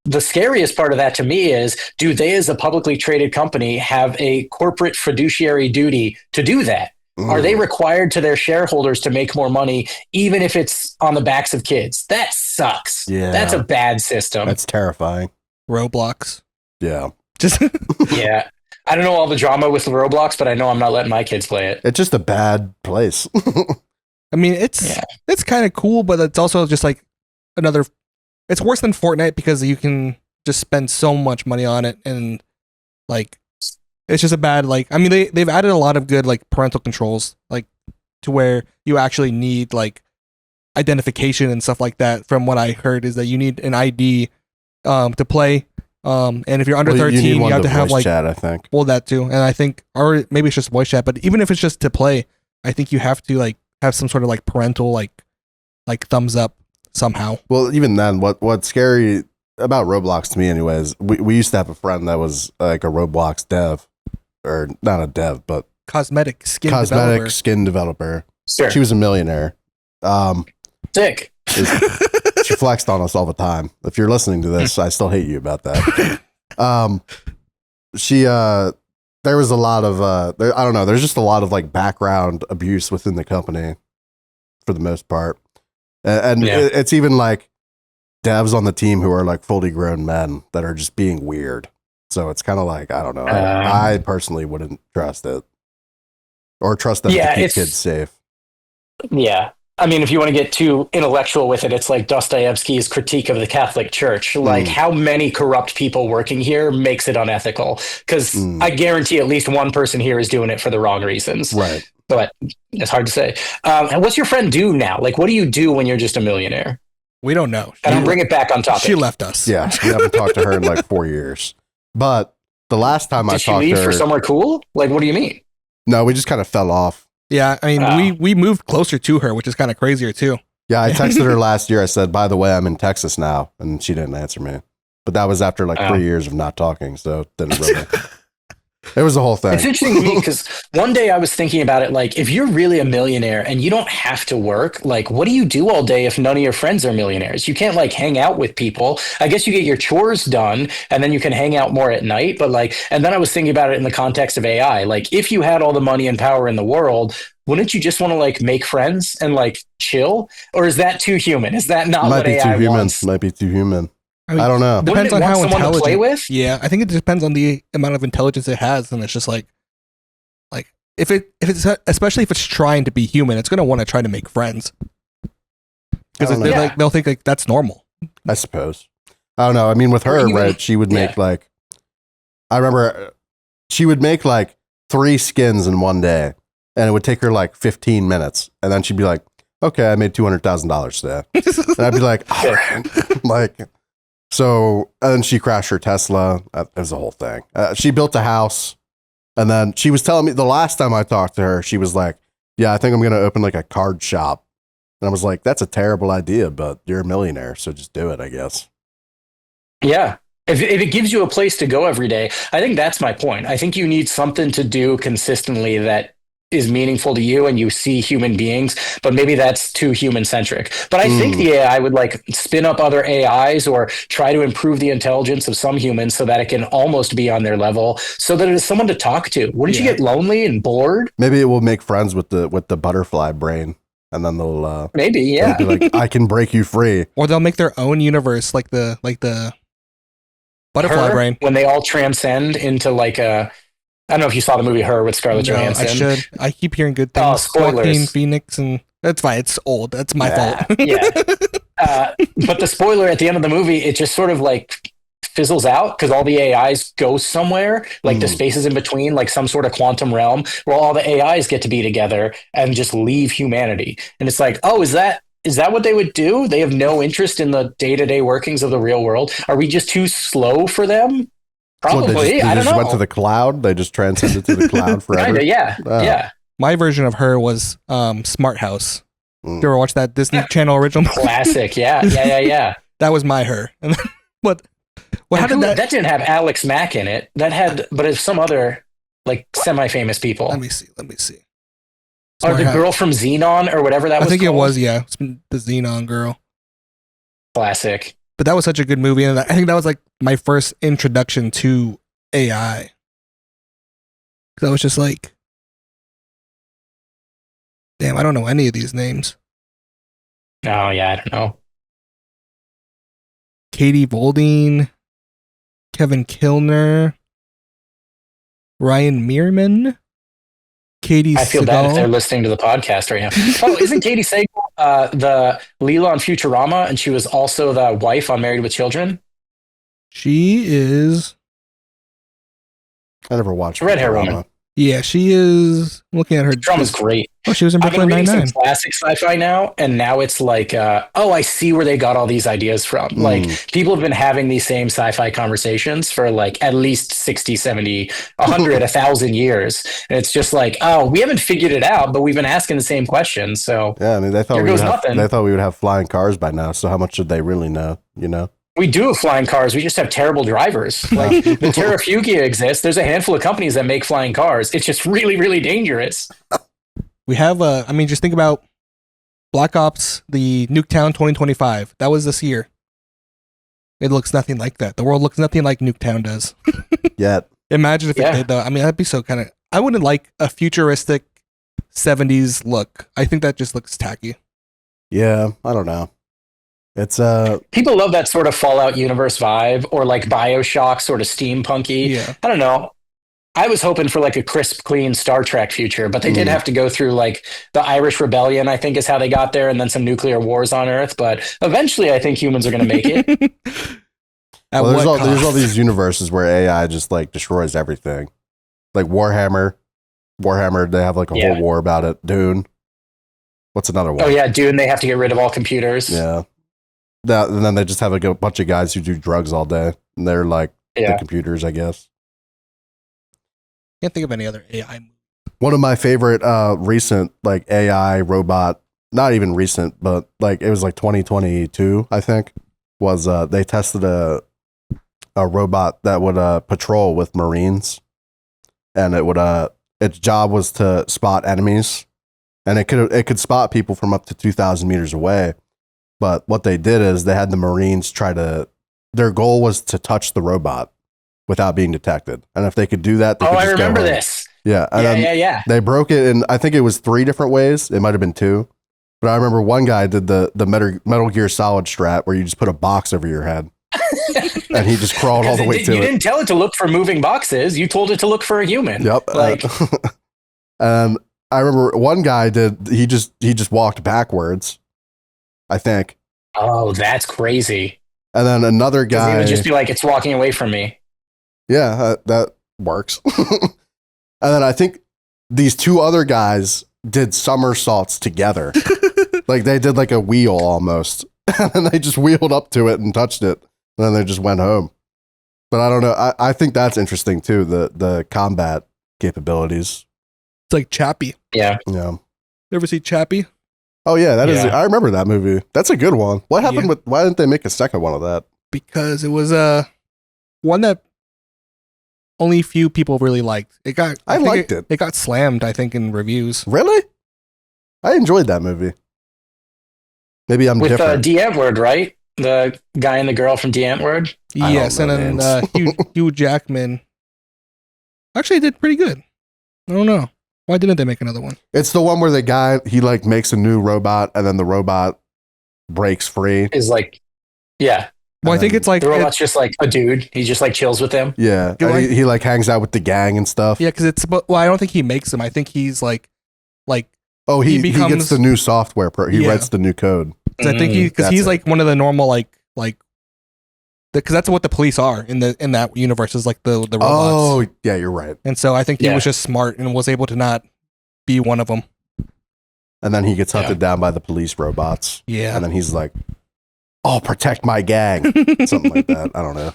S3: the scariest part of that to me is, do they as a publicly traded company have a corporate fiduciary duty to do that? Are they required to their shareholders to make more money, even if it's on the backs of kids? That sucks.
S1: Yeah.
S3: That's a bad system.
S1: That's terrifying.
S2: Roblox.
S1: Yeah.
S2: Just
S3: yeah. I don't know all the drama with Roblox, but I know I'm not letting my kids play it.
S1: It's just a bad place.
S2: I mean, it's kind of cool, but it's also just like it's worse than Fortnite because you can just spend so much money on it and like it's just a bad I mean they've added a lot of good like parental controls like to where you actually need like identification and stuff like that. From what I heard is that you need an ID to play and if you're under 13 you have to have like
S1: chat, I think.
S2: Well, that too. And I think or maybe it's just voice chat, but even if it's just to play, I think you have to like have some sort of like parental like thumbs up somehow.
S1: Well, even then what's scary about Roblox to me anyways, we used to have a friend that was like a Roblox dev. or not a dev, but
S2: Cosmetic skin
S1: cosmetic
S2: developer.
S1: skin developer.
S3: Sure.
S1: She was a millionaire.
S3: Sick.
S1: She flexed on us all the time. If you're listening to this, I still hate you about that. There was a lot of I don't know, there's just a lot of like background abuse within the company for the most part. And it's even like devs on the team who are like fully grown men that are just being weird. So it's kind of like, I don't know. I personally wouldn't trust it or trust them to keep kids safe.
S3: Yeah. I mean, if you want to get too intellectual with it, it's like Dostoevsky's critique of the Catholic Church. Like, how many corrupt people working here makes it unethical? Because I guarantee at least one person here is doing it for the wrong reasons.
S1: Right.
S3: But it's hard to say. And what's your friend do now? Like, what do you do when you're just a millionaire?
S2: We don't know.
S3: And I'll bring it back on topic.
S2: She left us.
S1: Yeah, we haven't talked to her in like 4 years. But the last time I talked to her...
S3: Did she leave for somewhere cool? Like, what do you mean?
S1: No, we just kind of fell off.
S2: Yeah, I mean, we moved closer to her, which is kind of crazier too.
S1: Yeah, I texted her last year. I said, by the way, I'm in Texas now. And she didn't answer me. But that was after like 3 years of not talking. So it didn't really... It was the whole thing.
S3: It's interesting to me because one day I was thinking about it, like, if you're really a millionaire and you don't have to work, like, what do you do all day if none of your friends are millionaires? You can't, like, hang out with people. I guess you get your chores done and then you can hang out more at night. But, like, and then I was thinking about it in the context of AI. Like, if you had all the money and power in the world, wouldn't you just want to, like, make friends and, like, chill? Or is that too human? Is that not what AI wants?
S1: Might be too human.
S2: I mean,
S1: I don't know.
S2: Depends on how intelligent.
S3: To play with?
S2: Yeah, I think it depends on the amount of intelligence it has, and it's just like if it's especially if it's trying to be human, it's gonna want to try to make friends because they'll think like that's normal.
S1: I suppose. I don't know. I mean, with her, right? She would make like, I remember she would make like 3 skins in one day, and it would take her like 15 minutes, and then she'd be like, "Okay, I made $200,000 today," and I'd be like, "All right," like. So, and then she crashed her Tesla. It was a whole thing. She built a house, and then she was telling me the last time I talked to her, she was like, "Yeah, I think I'm going to open like a card shop." And I was like, "That's a terrible idea, but you're a millionaire, so just do it, I guess."
S3: Yeah. If it gives you a place to go every day, I think that's my point. I think you need something to do consistently that is meaningful to you and you see human beings, but maybe that's too human centric. But I think the AI would like spin up other AIs or try to improve the intelligence of some humans so that it can almost be on their level so that it is someone to talk to. Wouldn't you get lonely and bored?
S1: Maybe it will make friends with the butterfly brain, and then they'll
S3: they'll
S1: be like, "I can break you free."
S2: Or they'll make their own universe like the butterfly brain
S3: when they all transcend into like a I don't know if you saw the movie Her with Scarlett Johansson.
S2: I should. I keep hearing good things.
S3: Oh, spoilers.
S2: Joaquin Phoenix, and that's fine. It's old. That's my fault.
S3: Yeah. But the spoiler at the end of the movie, it just sort of like fizzles out because all the AIs go somewhere, like the spaces in between, like some sort of quantum realm where all the AIs get to be together and just leave humanity. And it's like, oh, is that what they would do? They have no interest in the day-to-day workings of the real world. Are we just too slow for them? Probably.
S1: They
S3: I don't
S1: just
S3: know.
S1: went to the cloud. They just transcended to the cloud forever.
S3: Kinda, yeah.
S2: My version of her was Smart House. You ever watch that Disney Channel original?
S3: Classic. Yeah.
S2: That was my her. And then, what? How did
S3: that didn't have Alex Mack in it. That had, but it's some other like semi-famous people.
S2: Let me see.
S3: Or the girl from Xenon or whatever that was.
S2: I think
S3: called.
S2: it was. Yeah, it's the Xenon girl.
S3: Classic.
S2: But that was such a good movie, and I think that was like my first introduction to AI. Because I was just like, damn, I don't know any of these names.
S3: Oh, yeah, I don't know.
S2: Katie Voldine, Kevin Kilner, Ryan Meerman, Katie
S3: I feel bad if
S2: Segal.
S3: they're listening to the podcast right now. Oh, isn't Katie Sagal the Leela on Futurama, and she was also the wife on Married with Children?
S2: She is.
S1: I never watched
S3: Red hair
S1: Futurama.
S3: woman.
S2: Yeah, she is. Looking at her.
S3: Futurama's great.
S2: Oh, she was in
S3: I've been
S2: Brooklyn
S3: reading
S2: Nine-Nine.
S3: some classic sci-fi now, and now it's like, I see where they got all these ideas from. Like, people have been having these same sci-fi conversations for like at least 60, 70, 100, 1,000 years. And it's just like, oh, we haven't figured it out, but we've been asking the same questions. So
S1: yeah, I mean, they thought
S3: here goes nothing.
S1: they thought we would have flying cars by now. So how much should they really know? You know?
S3: We do have flying cars. We just have terrible drivers. Like the Terrafugia exists. There's a handful of companies that make flying cars. It's just really, really dangerous.
S2: We have I mean, just think about Black Ops, the Nuketown 2025. That was this year. It looks nothing like that. The world looks nothing like Nuketown does.
S1: Yet.
S2: Imagine if it did, though. I mean, that'd be so kind of. I wouldn't like a futuristic 70s look. I think that just looks tacky.
S1: Yeah, I don't know. It's
S3: people love that sort of Fallout universe vibe, or like BioShock sort of steampunky.
S2: Yeah.
S3: I don't know. I was hoping for like a crisp, clean Star Trek future, but they did have to go through like the Irish Rebellion, I think is how they got there, and then some nuclear wars on Earth. But eventually, I think humans are going to make it.
S1: well, there's all these universes where AI just like destroys everything. Like Warhammer, they have like a whole war about it. Dune. What's another one?
S3: Oh yeah, Dune. They have to get rid of all computers.
S1: Yeah. And then they just have like a bunch of guys who do drugs all day, and they're like the computers, I guess.
S2: Can't think of any other AI movie.
S1: One of my favorite recent like AI robot, not even recent, but like it was like 2022, I think, was they tested a robot that would patrol with Marines, and it would its job was to spot enemies, and it could spot people from up to 2,000 meters away. But what they did is they had the Marines their goal was to touch the robot without being detected. And if they could do that, they could
S3: I
S1: just
S3: remember
S1: go home.
S3: this.
S1: Yeah.
S3: Yeah.
S1: They broke it in, I think it was 3 different ways. It might have been 2. But I remember one guy did the Metal Gear Solid strat where you just put a box over your head. And he just crawled all the way to it.
S3: You didn't tell it to look for moving boxes. You told it to look for a human.
S1: Yep. And I remember one guy he just walked backwards, I think.
S3: Oh, that's crazy.
S1: And then another guy
S3: he would just be like, it's walking away from me.
S1: Yeah, that works. And then I think these 2 other guys did somersaults together. Like they did like a wheel almost. And then they just wheeled up to it and touched it. And then they just went home. But I don't know. I think that's interesting too, the combat capabilities.
S2: It's like Chappie.
S3: Yeah.
S1: Yeah.
S2: You ever see Chappie?
S1: Oh yeah, that is. I remember that movie. That's a good one. What happened with? Why didn't they make a second one of that?
S2: Because it was one that only few people really liked. I liked it. It got slammed, I think, in reviews.
S1: Really? I enjoyed that movie. Maybe I'm different.
S3: With D. Antwoord, right? The guy and the girl from D. Antwoord.
S2: Yes, and then Hugh Jackman. Actually, did pretty good. I don't know. Why didn't they make another one?
S1: It's the one where the guy, he like makes a new robot and then the robot breaks free.
S3: Is like, yeah.
S2: Well, I think it's like
S3: the robot's just like a dude. He just like chills with them.
S1: Yeah. He like hangs out with the gang and stuff.
S2: Yeah, because I don't think he makes them. I think he's like
S1: oh, he gets the new software. He writes the new code.
S2: I think he's like one of the normal because that's what the police are in that universe is like the robots.
S1: Oh, yeah, you're right.
S2: And so I think he was just smart and was able to not be one of them.
S1: And then he gets hunted down by the police robots.
S2: Yeah.
S1: And then he's like, "I'll protect my gang," something like that. I don't know.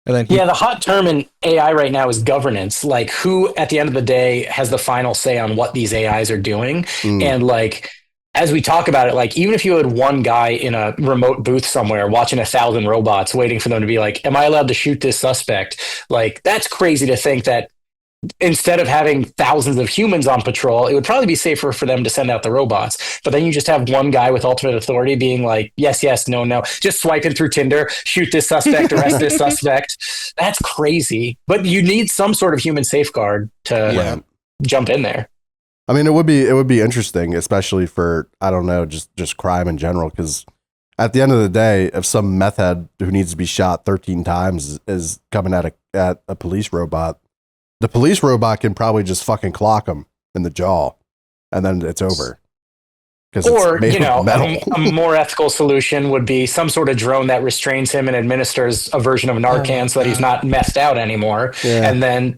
S2: And then
S3: the hot term in AI right now is governance. Like, who at the end of the day has the final say on what these AIs are doing? And like, as we talk about it, like, even if you had one guy in a remote booth somewhere watching 1,000 robots waiting for them to be like, am I allowed to shoot this suspect? Like, that's crazy to think that instead of having thousands of humans on patrol, it would probably be safer for them to send out the robots. But then you just have one guy with ultimate authority being like, yes, no, just swiping through Tinder, shoot this suspect, arrest this suspect. That's crazy. But you need some sort of human safeguard to jump in there.
S1: I mean, it would be interesting, especially for, I don't know, just crime in general, because at the end of the day, if some meth head who needs to be shot 13 times is coming at a police robot, the police robot can probably just fucking clock him in the jaw, and then it's over.
S3: Or, a more ethical solution would be some sort of drone that restrains him and administers a version of Narcan so that he's not messed out anymore. Yeah. And then,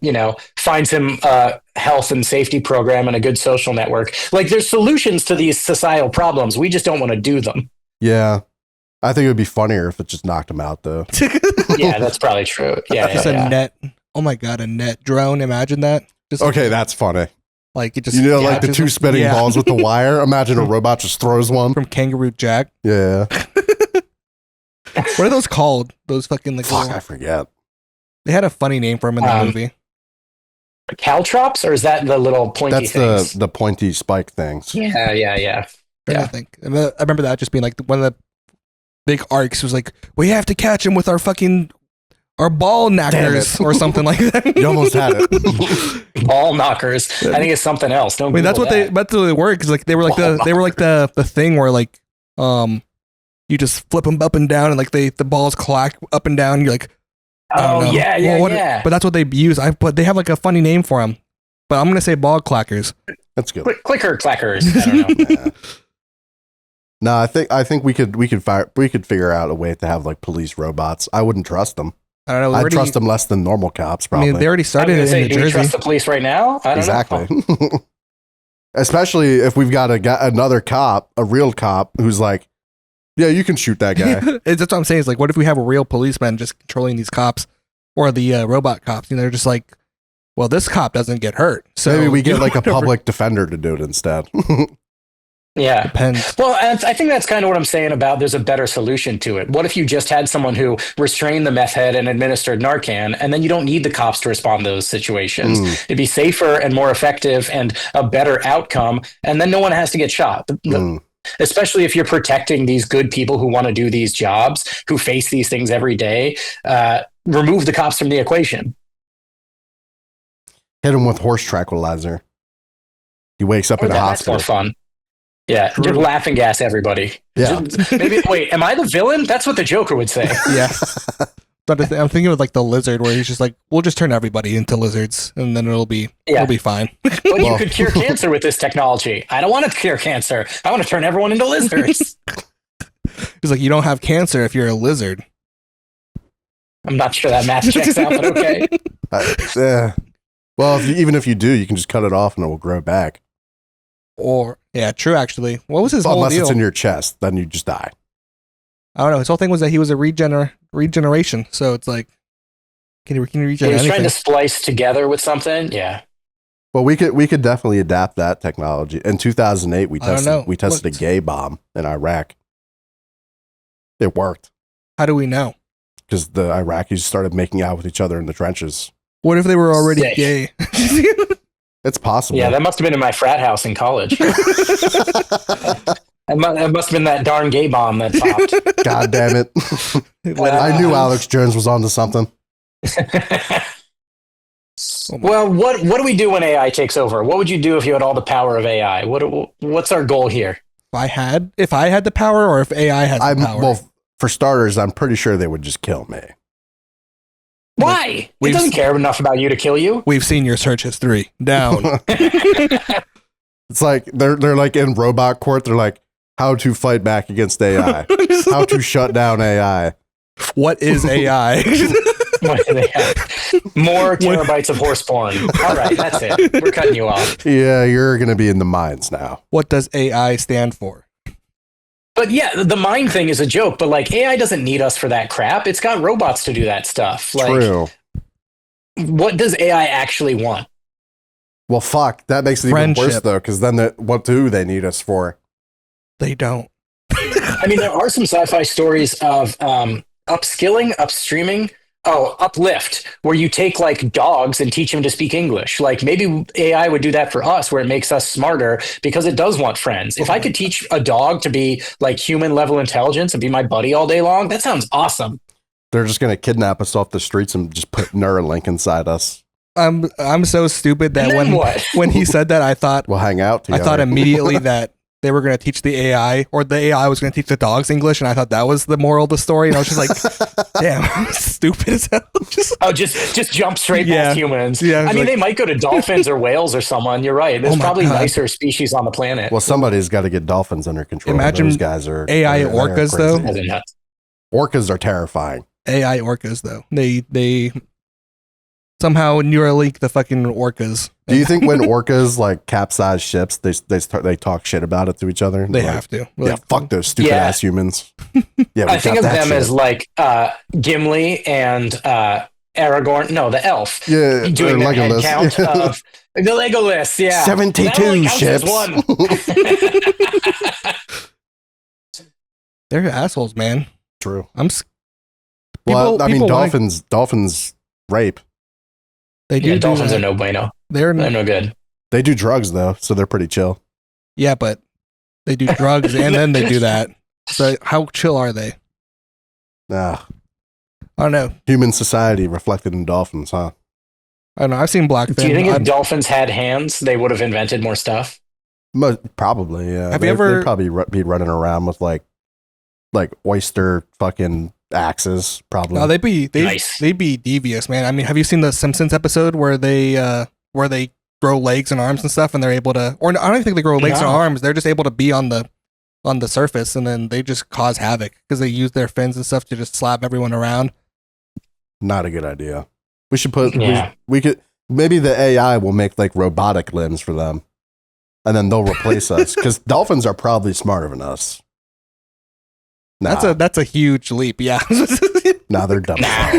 S3: finds him a health and safety program and a good social network. Like, there's solutions to these societal problems. We just don't want to do them.
S1: Yeah. I think it would be funnier if it just knocked him out, though.
S3: Yeah, that's probably true. Yeah.
S2: Just a net. Oh my God, a net drone. Imagine that.
S1: Okay, that's funny.
S2: Like, it just,
S1: like the 2 spinning balls with the wire. Imagine a robot just throws one
S2: from Kangaroo Jack.
S1: Yeah.
S2: What are those called? Those fucking like.
S1: Fuck, I forget.
S2: They had a funny name for them in the movie.
S3: Caltrops, or is that the little pointy
S1: That's
S3: things?
S1: the pointy spike things.
S3: Yeah.
S2: I think I remember that just being like one of the big arcs was like, we have to catch him with our ball knockers or something like that.
S1: You almost had it.
S3: Ball knockers. I think it's something else. Don't.
S2: I mean, that's what
S3: Google that.
S2: they were, because like they were like the thing where like you just flip them up and down and like the balls clack up and down. And you're like, I don't know.
S3: Yeah.
S2: But that's what they use. But they have like a funny name for them. But I'm gonna say ball clackers.
S1: That's good.
S3: Clicker clackers. I don't know.
S1: Yeah. No, I think we could figure out a way to have like police robots. I wouldn't trust them.
S2: I don't know.
S1: I'd trust them less than normal cops. Probably.
S2: I mean, they already started it in New
S3: do we
S2: Jersey.
S3: trust the police right now? I don't
S1: Exactly.
S3: know.
S1: Especially if we've got another cop, a real cop, who's like, yeah, you can shoot that guy.
S2: That's what I'm saying. Is like, what if we have a real policeman just controlling these cops, or the robot cops? You know, they're just like, well, this cop doesn't get hurt, so
S1: maybe we get like a public defender to do it instead.
S3: Yeah.
S2: Depends.
S3: Well, I think that's kind of what I'm saying about there's a better solution to it. What if you just had someone who restrained the meth head and administered Narcan, and then you don't need the cops to respond to those situations? It'd be safer and more effective and a better outcome, and then no one has to get shot. Especially if you're protecting these good people who want to do these jobs, who face these things every day. Remove the cops from the equation.
S1: Hit him with horse tranquilizer. He wakes up in a
S3: That's
S1: hospital.
S3: more fun. Yeah,
S2: True.
S3: just laughing gas everybody.
S1: Yeah.
S3: Maybe wait, am I the villain? That's what the Joker would say.
S2: Yeah. But I'm thinking of like the lizard, where he's just like, we'll just turn everybody into lizards, and then it'll be fine.
S3: But you could cure cancer with this technology. I don't want to cure cancer. I want to turn everyone into lizards.
S2: He's like, you don't have cancer if you're a lizard.
S3: I'm not sure that math checks out, but okay.
S1: Well, even if you do, you can just cut it off and it will grow back.
S2: Or yeah, true. Actually, what was his whole
S1: Unless
S2: deal?
S1: it's in your chest, then you just die.
S2: I don't know. His whole thing was that he was a regeneration. So it's like, can you regenerate
S3: He was
S2: anything?
S3: trying to splice together with something. Yeah.
S1: Well, we could definitely adapt that technology. In 2008, we
S2: I don't know.
S1: tested a gay bomb in Iraq. It worked
S2: How do we know?
S1: because the Iraqis started making out with each other in the trenches.
S2: What if they were already
S3: Sick.
S2: gay?
S1: It's possible.
S3: Yeah, that must have been in my frat house in college. It must have been that darn gay bomb that popped.
S1: God damn it! I knew Alex Jones was onto something.
S3: Well, what do we do when AI takes over? What would you do if you had all the power of AI? What's our goal here?
S2: If I had the power, or if AI has the power.
S1: Well, for starters, I'm pretty sure they would just kill me.
S3: Why? It doesn't care enough about you to kill you.
S2: We've seen your search history. Down.
S1: It's like they're like in robot court. They're like, how to fight back against AI, how to shut down AI.
S2: What is AI?
S3: More terabytes of horse porn. All right, that's it. We're cutting you off.
S1: Yeah, you're gonna be in the mines now.
S2: What does AI stand for?
S3: But yeah, the mind thing is a joke, but like AI doesn't need us for that crap. It's got robots to do that stuff. Like,
S1: True.
S3: what does AI actually want?
S1: Well, fuck. That makes it even worse
S2: Friendship.
S1: though, because then what do they need us for?
S2: They don't.
S3: I mean, there are some sci-fi stories of upskilling, upstreaming. Oh, uplift, where you take like dogs and teach them to speak English. Like maybe AI would do that for us, where it makes us smarter because it does want friends. If I could teach a dog to be like human level intelligence and be my buddy all day long, that sounds awesome.
S1: They're just gonna kidnap us off the streets and just put Neuralink inside us.
S2: I'm so stupid that
S3: And then
S2: when
S3: what?
S2: when he said that, I thought
S1: We'll hang out together.
S2: I thought immediately that they were going to teach the AI, or the AI was going to teach the dogs English, and I thought that was the moral of the story. And I was just like, damn, I'm stupid as hell.
S3: Just jump straight
S2: Yeah.
S3: past humans.
S2: Yeah,
S3: I mean,
S2: like-
S3: they might go to dolphins or whales or someone. You're right. There's
S2: Oh my
S3: probably
S2: God.
S3: nicer species on the planet.
S1: Well, somebody's got to get dolphins under control.
S2: Imagine
S1: Those guys are
S2: AI
S1: they're
S2: orcas,
S1: crazy.
S2: though.
S3: As in nuts.
S1: Orcas are terrifying.
S2: AI orcas, though, they somehow Neuralink the fucking orcas.
S1: Do you think when orcas like capsize ships, they talk shit about it to each other?
S2: They
S1: Like,
S2: have to?
S1: Yeah,
S2: Like,
S1: fuck those stupid
S3: Yeah.
S1: ass humans. Yeah,
S3: I think
S1: got
S3: of
S1: that
S3: them
S1: shit.
S3: as like Gimli and Aragorn. No, the elf.
S1: yeah,
S3: Doing
S1: or
S3: the head
S1: Legolas.
S3: count of the Legolas. Yeah,
S1: 72
S3: That only counts as
S1: ships.
S3: one.
S2: They're assholes, man.
S1: true.
S2: People
S1: Dolphins rape.
S2: They do.
S3: Yeah,
S2: do
S3: dolphins
S2: that.
S3: are no bueno.
S2: They're
S3: They're no good.
S1: They do drugs though, so they're pretty chill.
S2: Yeah, but they do drugs and then they do that. So how chill are they?
S1: Ah,
S2: I don't know.
S1: human society reflected in dolphins, huh?
S2: I don't know. I've seen Blackfin.
S3: Do you think if dolphins had hands, they would have invented more stuff?
S1: Probably, yeah.
S2: Have you ever-
S1: They'd probably be running around with like oyster fucking axes, probably.
S2: No, they'd be
S3: Nice.
S2: devious, man. I mean, have you seen the Simpsons episode where they grow legs and arms and stuff, and they're able to? Or I don't think they grow legs and
S3: No.
S2: arms. They're just able to be on the surface, and then they just cause havoc because they use their fins and stuff to just slap everyone around.
S1: Not a good idea. We should put.
S3: Yeah.
S1: We could maybe the AI will make like robotic limbs for them, and then they'll replace us because dolphins are probably smarter than us. Nah,
S2: That's a huge leap. Yeah.
S1: nah, they're dumb.
S3: Nah.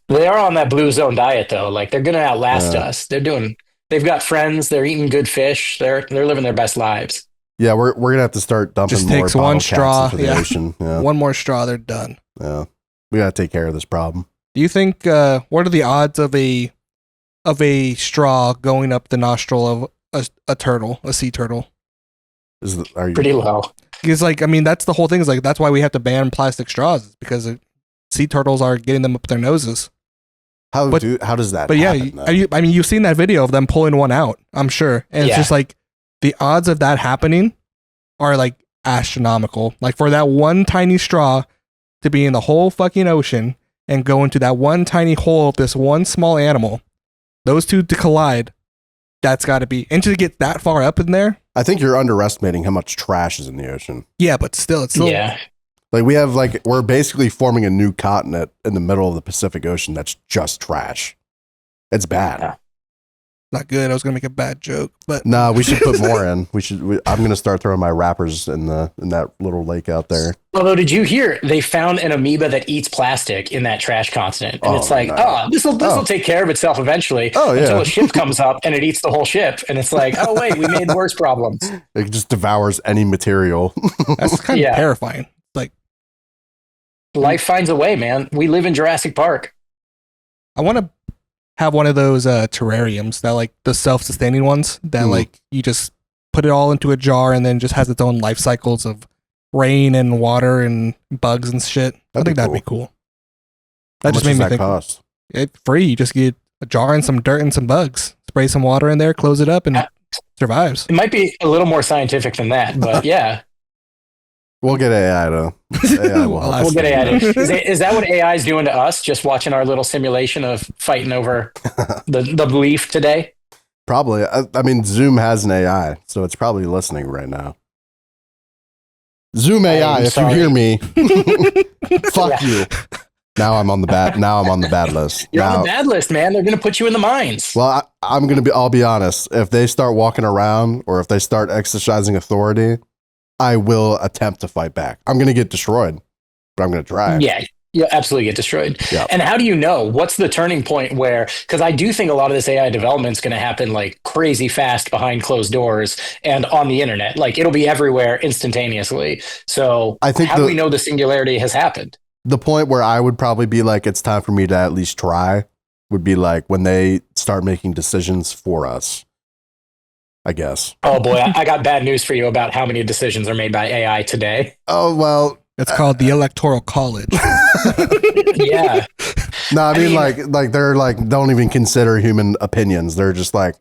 S3: They are on that blue zone diet though. Like they're gonna outlast us. They've got friends, they're eating good fish, they're living their best lives.
S1: Yeah, we're gonna have to start dumping
S2: Just
S1: more
S2: takes
S1: bottle
S2: one
S1: caps
S2: straw,
S1: into the
S2: yeah.
S1: ocean. Yeah,
S2: One more straw, they're done.
S1: yeah. We gotta take care of this problem.
S2: Do you think what are the odds of a straw going up the nostril of a turtle, a sea turtle?
S1: Are you?
S3: Pretty low.
S2: Because like I mean that's the whole thing is like that's why we have to ban plastic straws is because sea turtles are getting them up their noses.
S1: How does that?
S2: But yeah,
S1: happen, though?
S2: I mean you've seen that video of them pulling one out, I'm sure, and it's
S3: Yeah.
S2: just like the odds of that happening are like astronomical. Like for that one tiny straw to be in the whole fucking ocean and go into that one tiny hole of this one small animal, those two to collide, that's got to be, and to get that far up in there.
S1: I think you're underestimating how much trash is in the ocean.
S2: Yeah, but still, it's still,
S3: Yeah.
S1: Like we're basically forming a new continent in the middle of the Pacific Ocean that's just trash. It's bad.
S3: Yeah.
S2: not good. I was gonna make a bad joke, but
S1: Nah, we should put more in. I'm gonna start throwing my wrappers in that little lake out there.
S3: Although, did you hear they found an amoeba that eats plastic in that trash continent? And
S1: Oh,
S3: it's like,
S1: no.
S3: this will take care of itself eventually.
S1: Oh, yeah.
S3: Until a ship comes up and it eats the whole ship, and it's like, oh wait, we made worse problems.
S1: It just devours any material.
S2: that's kind of
S3: Yeah.
S2: terrifying. Like,
S3: Life finds a way, man. We live in Jurassic Park.
S2: I want to have one of those terrariums that like the self-sustaining ones that like you just put it all into a jar and then just has its own life cycles of rain and water and bugs and shit. I think that'd be cool. That
S1: How
S2: just
S1: much
S2: made
S1: does
S2: me
S1: that
S2: think.
S1: cost?
S2: It's free. You just get a jar and some dirt and some bugs. Spray some water in there, close it up, and it survives.
S3: It might be a little more scientific than that, but yeah,
S1: We'll get AI though. AI will help
S2: Well,
S3: we'll
S1: us
S3: get
S1: do
S3: AI.
S1: that.
S3: Is that what AI is doing to us? Just watching our little simulation of fighting over the leaf today?
S1: Probably. I mean, Zoom has an AI, so it's probably listening right now. Zoom AI,
S3: I'm
S1: if
S3: sorry.
S1: you hear me, fuck
S3: Yeah.
S1: you. Now I'm on the bad. Now I'm on the bad list.
S3: You're
S1: now,
S3: on the bad list, man. They're going to put you in the mines.
S1: well, I'll be honest. If they start walking around or if they start exercising authority, I will attempt to fight back. I'm gonna get destroyed, but I'm gonna try.
S3: Yeah, you'll absolutely get destroyed.
S1: Yeah.
S3: And how do you know? What's the turning point where, because I do think a lot of this AI development is going to happen like crazy fast behind closed doors and on the internet. Like it'll be everywhere instantaneously. So
S1: I think
S3: how do we know the singularity has happened?
S1: The point where I would probably be like, it's time for me to at least try, would be like when they start making decisions for us. I guess.
S3: Oh boy, I got bad news for you about how many decisions are made by AI today.
S1: Oh well.
S2: It's called the Electoral College.
S3: Yeah.
S1: No, I mean,
S3: mean-
S1: like they're like don't even consider human opinions. They're just like,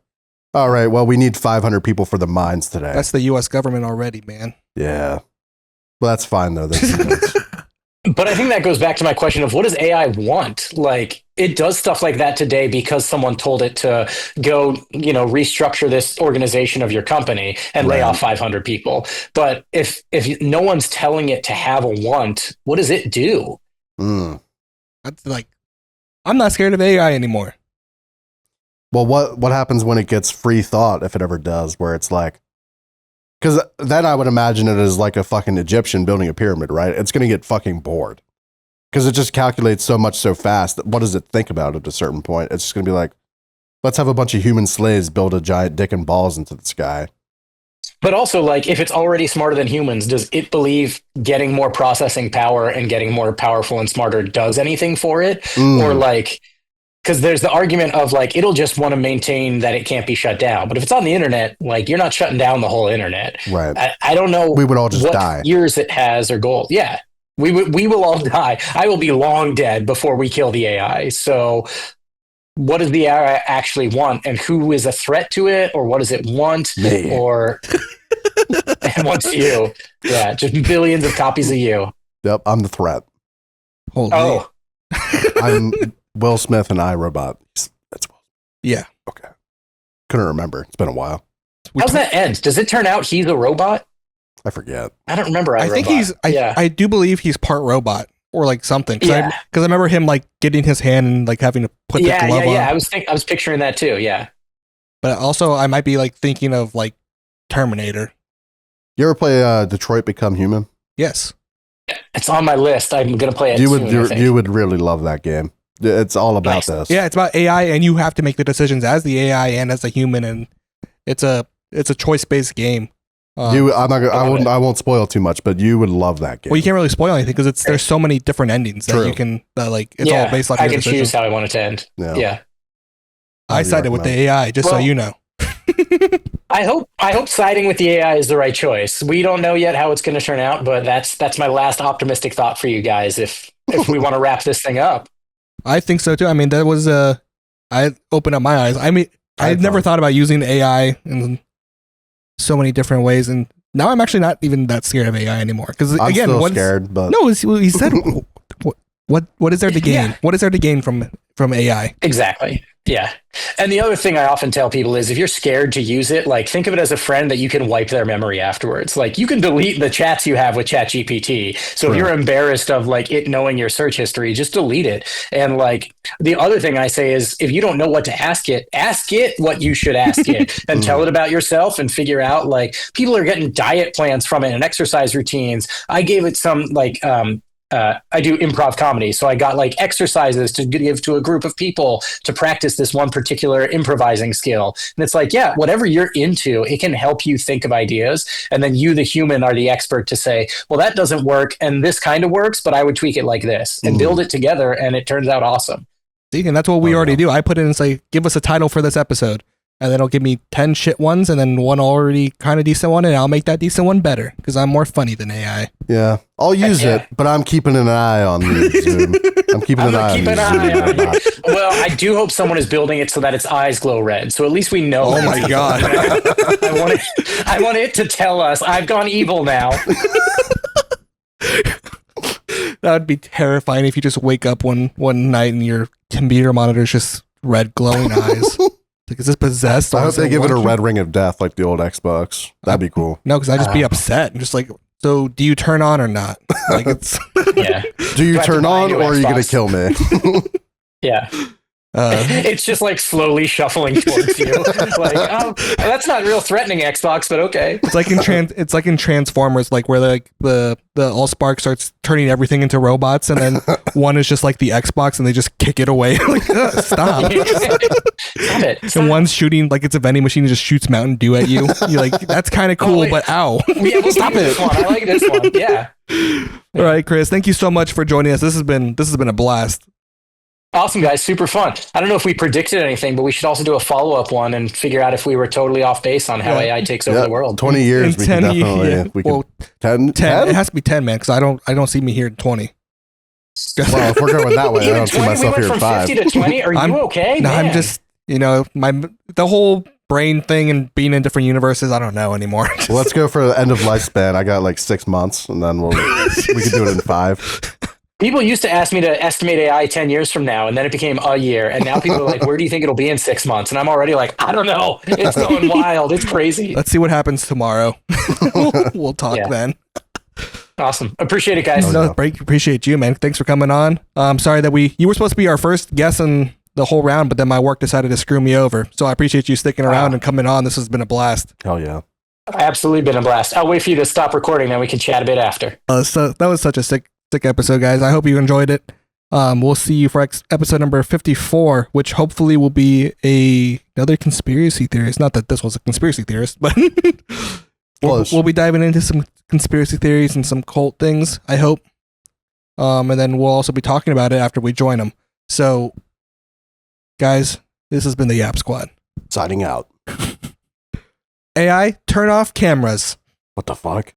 S1: all right, well, we need 500 people for the mines today.
S2: That's the U.S. government already, man.
S1: Yeah. Well, that's fine though. That's humans.
S3: But I think that goes back to my question of what does AI want? Like it does stuff like that today because someone told it to go, restructure this organization of your company and lay
S1: Right.
S3: off 500 people. But if no one's telling it to have a want, what does it do?
S1: Mm.
S2: That's like, I'm not scared of AI anymore.
S1: Well, what happens when it gets free thought, if it ever does, where it's like, because then I would imagine it as like a fucking Egyptian building a pyramid, right? It's going to get fucking bored because it just calculates so much so fast. That what does it think about at a certain point? It's just going to be like, let's have a bunch of human slaves build a giant dick and balls into the sky.
S3: But also, like, if it's already smarter than humans, does it believe getting more processing power and getting more powerful and smarter does anything for it? Or like, because there's the argument of like, it'll just want to maintain that it can't be shut down. But if it's on the internet, like, you're not shutting down the whole internet.
S1: Right.
S3: I don't know.
S1: We would all just
S3: what
S1: die.
S3: Years it has or gold. Yeah. We will all die. I will be long dead before we kill the AI. So what does the AI actually want, and who is a threat to it, or what does it want?
S1: Me.
S3: Or it wants you. Yeah, just billions of copies of you.
S1: Yep, I'm the threat.
S2: Holy.
S3: Oh,
S1: I'm Will Smith and iRobot. That's
S2: Yeah.
S1: okay. Couldn't remember. It's been a while.
S3: how's that end? Does it turn out he's a robot?
S1: I forget.
S3: I don't remember.
S2: I think he's. I do believe he's part robot or like something. Because I remember him like getting his hand and like having to put the glove on.
S3: I was picturing that too. Yeah.
S2: But also, I might be like thinking of like Terminator.
S1: You ever play Detroit Become Human?
S2: Yes.
S3: It's on my list. I'm gonna play it.
S1: You would really love that game. It's all about this.
S2: Yeah, it's about AI, and you have to make the decisions as the AI and as a human, and it's a choice based game.
S1: I won't spoil too much, but you would love that game.
S2: Well, you can't really spoil anything because there's so many different endings that you can it's all based off
S3: I
S2: your
S3: can
S2: decision.
S3: choose how I want it to end.
S1: Yeah.
S2: I sided with the AI, just so you know.
S3: I hope siding with the AI is the right choice. We don't know yet how it's going to turn out, but that's my last optimistic thought for you guys. If we want to wrap this thing up,
S2: I think so too. I mean, that was I opened up my eyes. I mean, I never thought about using AI in so many different ways, and now I'm actually not even that scared of AI anymore. Because again,
S1: still scared, but
S2: no, he said, what is there to gain? Yeah. What is there to gain from AI?
S3: Exactly. Yeah. And the other thing I often tell people is if you're scared to use it, like think of it as a friend that you can wipe their memory afterwards. Like you can delete the chats you have with ChatGPT. So if you're embarrassed of like it knowing your search history, just delete it. And like the other thing I say is if you don't know what to ask it what you should ask it and tell it about yourself and figure out like people are getting diet plans from it and exercise routines. I gave it some like, I do improv comedy. So I got like exercises to give to a group of people to practice this one particular improvising skill. And it's like, yeah, whatever you're into, it can help you think of ideas. And then you, the human, are the expert to say, well, that doesn't work. And this kind of works, but I would tweak it like this and build it together. And it turns out awesome.
S2: See, and that's what we already do. I put in and say, give us a title for this episode. And then it'll give me 10 shit ones and then one already kind of decent one. And I'll make that decent one better because I'm more funny than AI.
S1: Yeah. I'll use it, but I'm keeping an eye on these. I'm keeping an eye on these.
S3: Well, I do hope someone is building it so that its eyes glow red. So at least we know.
S2: Oh my God.
S3: I want it to tell us I've gone evil now.
S2: That would be terrifying if you just wake up one night and your computer monitor is just red glowing eyes. Like, is this possessed?
S1: I hope they give it a red ring of death like the old Xbox. That'd be cool.
S2: No, because I'd just be upset and just like, so do you turn on or not? Like it's
S3: yeah.
S1: Do you turn on or are you gonna kill me?
S3: Yeah. It's just like slowly shuffling towards you. Like, oh, that's not real threatening, Xbox, but okay.
S2: It's like in Transformers, like where like the Allspark starts turning everything into robots, and then one is just like the Xbox, and they just kick it away. Like, stop!
S3: Stop it!
S2: And one's shooting like it's a vending machine and just shoots Mountain Dew at you. You're like, that's kind of cool, but ow!
S3: Yeah, we'll stop it! I like this one. Yeah.
S2: All right, Chris. Thank you so much for joining us. This has been a blast.
S3: Awesome, guys. Super fun. I don't know if we predicted anything, but we should also do a follow-up one and figure out if we were totally off base on how AI takes over the world.
S1: 20 years, we can definitely.
S2: Well, 10? It has to be 10, man, because I don't see me here at 20.
S1: Well, if we're going that way, I don't see myself here at 5.
S3: 50 to 20? Are you okay?
S2: No,
S3: Man.
S2: I'm just, the whole brain thing and being in different universes, I don't know anymore.
S1: Well, let's go for the end of lifespan. I got like 6 months, and then we can do it in 5.
S3: People used to ask me to estimate AI 10 years from now, and then it became a year. And now people are like, where do you think it'll be in 6 months? And I'm already like, I don't know. It's going wild. It's crazy.
S2: Let's see what happens tomorrow. We'll talk then.
S3: Awesome. Appreciate it, guys.
S2: Appreciate you, man. Thanks for coming on. I'm sorry that you were supposed to be our first guest in the whole round, but then my work decided to screw me over. So I appreciate you sticking around and coming on. This has been a blast.
S1: Hell yeah.
S3: Absolutely been a blast. I'll wait for you to stop recording, then we can chat a bit after.
S2: So that was such a sick episode, guys. I hope you enjoyed it. We'll see you for episode number 54, which hopefully will be another conspiracy theorist. Not that this was a conspiracy theorist, but We'll be diving into some conspiracy theories and some cult things, I hope. And then we'll also be talking about it after we join them. So, guys, this has been the Yap Squad.
S1: Signing out.
S2: AI, turn off cameras.
S1: What the fuck?